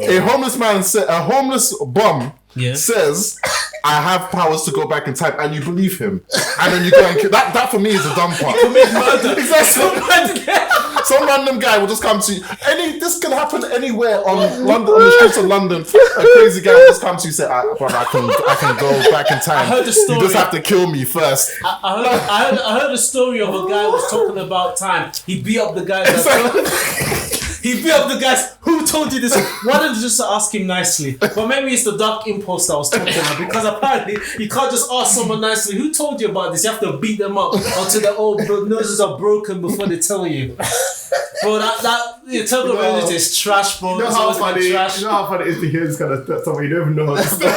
a homeless man said, a homeless bum says, I have powers to go back in time, and you believe him, and then you go and kill. That for me is the dumb part. Commit murder. Exactly. Some random guy will just come to you. This can happen anywhere on London, on the streets of London. A crazy guy will just come to you and say, I can go back in time. I heard the story. You just have to kill me first. I heard a story of a guy who was talking about time. He beat up the guy. He beat up the guys. Who told you this? Why don't you just ask him nicely? But maybe it's the dark impulse that I was talking about, because apparently you can't just ask someone nicely. Who told you about this? You have to beat them up until their old noses are broken before they tell you. Bro, that eternal reality is trash, bro. You know how funny it is to hear this kind of stuff? Somebody you don't even know what's going on.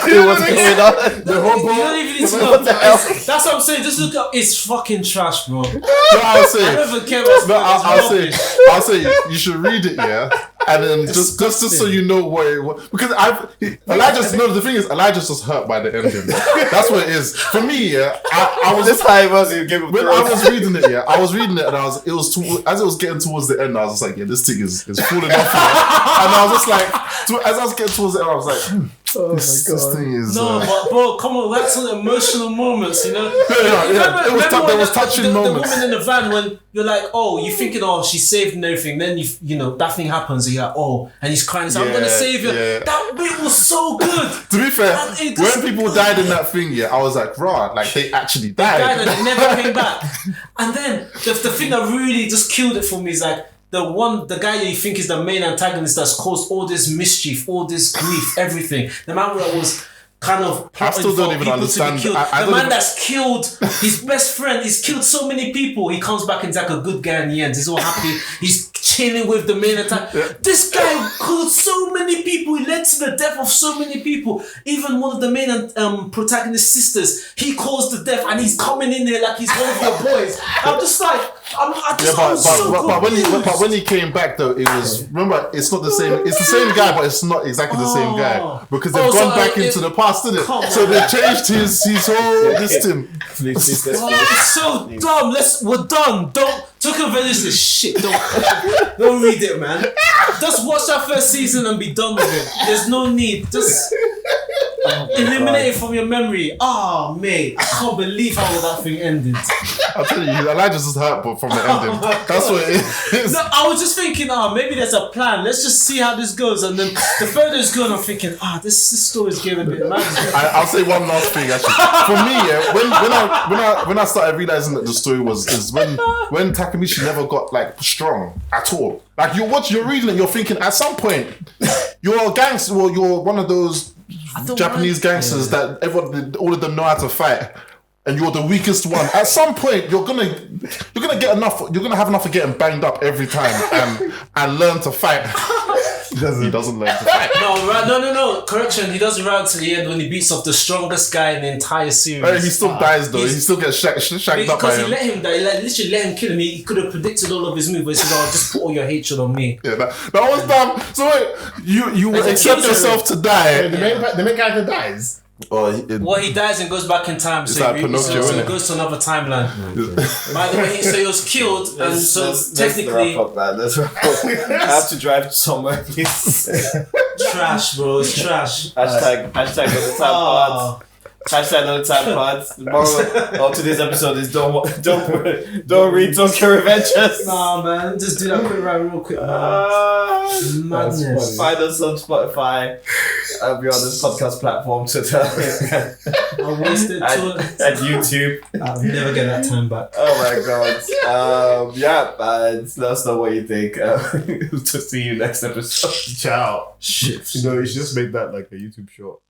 The whole ball. You don't even need to know. That's what I'm saying. Just look up. It's fucking trash, bro. No, I'll say. I don't even care what's I'll say you should read it, yeah. And then just so you know what it was. Because the thing is, Elijah's just hurt by the ending. That's what it is. For me, yeah, I was... This how it was in Game of Thrones. When I was reading it, yeah, I was reading it and as it was getting towards the end, I was just like, yeah, this thing is falling off. And I was just like, as I was getting towards the end, I was like, this thing is... but bro, come on, that's some emotional moments, you know? There was touching moments. The woman in the van, when you're like, you're thinking, she's saved and everything, then you know, that thing happens, and you're like, and he's crying, so I'm gonna save you. Yeah. That bit was so good. To be fair, when people died in that thing, I was like, like they actually died. They died and they never came back. And then the thing that really just killed it for me is like, the guy that you think is the main antagonist that's caused all this mischief, all this grief, everything. The man that was kind of I still don't even understand. The man that's killed his best friend, he's killed so many people. He comes back and he's like a good guy in the end. He's all happy. He's chilling with the main attack. Yeah. This guy killed so many people. He led to the death of so many people. Even one of the main protagonist sisters, he caused the death, and he's coming in there like he's one of your boys. I'm just like, but when he came back though, it was, remember, it's not the same. It's the same guy, but it's not exactly the same guy because they've gone back into the past, didn't it? So they changed his whole system. It's so dumb. We're done. Tokyo Revengers is shit. Don't read it, man. Just watch that first season and be done with it. There's no need. Just eliminate it from your memory. Mate, I can't believe how that thing ended. I'll tell you, Elijah's just hurt from the ending. That's what it is. No, I was just thinking, maybe there's a plan. Let's just see how this goes. And then the further it's going, I'm thinking, this story's getting a bit mad. I'll say one last thing actually. For me, when I started realizing that the story is when Takemichi never got like strong at all. Like you're reading it, you're thinking at some point you're a gangster, or you're one of those Japanese gangsters that all of them know how to fight, and you're the weakest one. At some point, you're gonna get enough. You're gonna have enough of getting banged up every time and learn to fight. He doesn't learn to fight. No. Correction. He doesn't run to the end when he beats off the strongest guy in the entire series. He still dies though. He still gets shagged up by him. Because he let him die. He literally let him kill him. He could have predicted all of his moves, but he said, just put all your hatred on me. Yeah, that was dumb. So wait, you would accept yourself to die. The main character dies. He dies and goes back in time. So he goes to another timeline. By the way, so he was killed, and so technically, let's wrap up. I have to drive somewhere. Trash, bro. It's trash. Hashtag another time pod. Hashtag another time pod. Tomorrow, today's episode is don't read Tokyo Revengers. Nah, man, just do that real quick. Madness. Find us on Spotify. I'll be on this podcast platform, Twitter, and YouTube. I'll never get that time back. Oh my god. And let us know what you think. To see you next episode. Ciao. Shit. You should just make that like a YouTube short.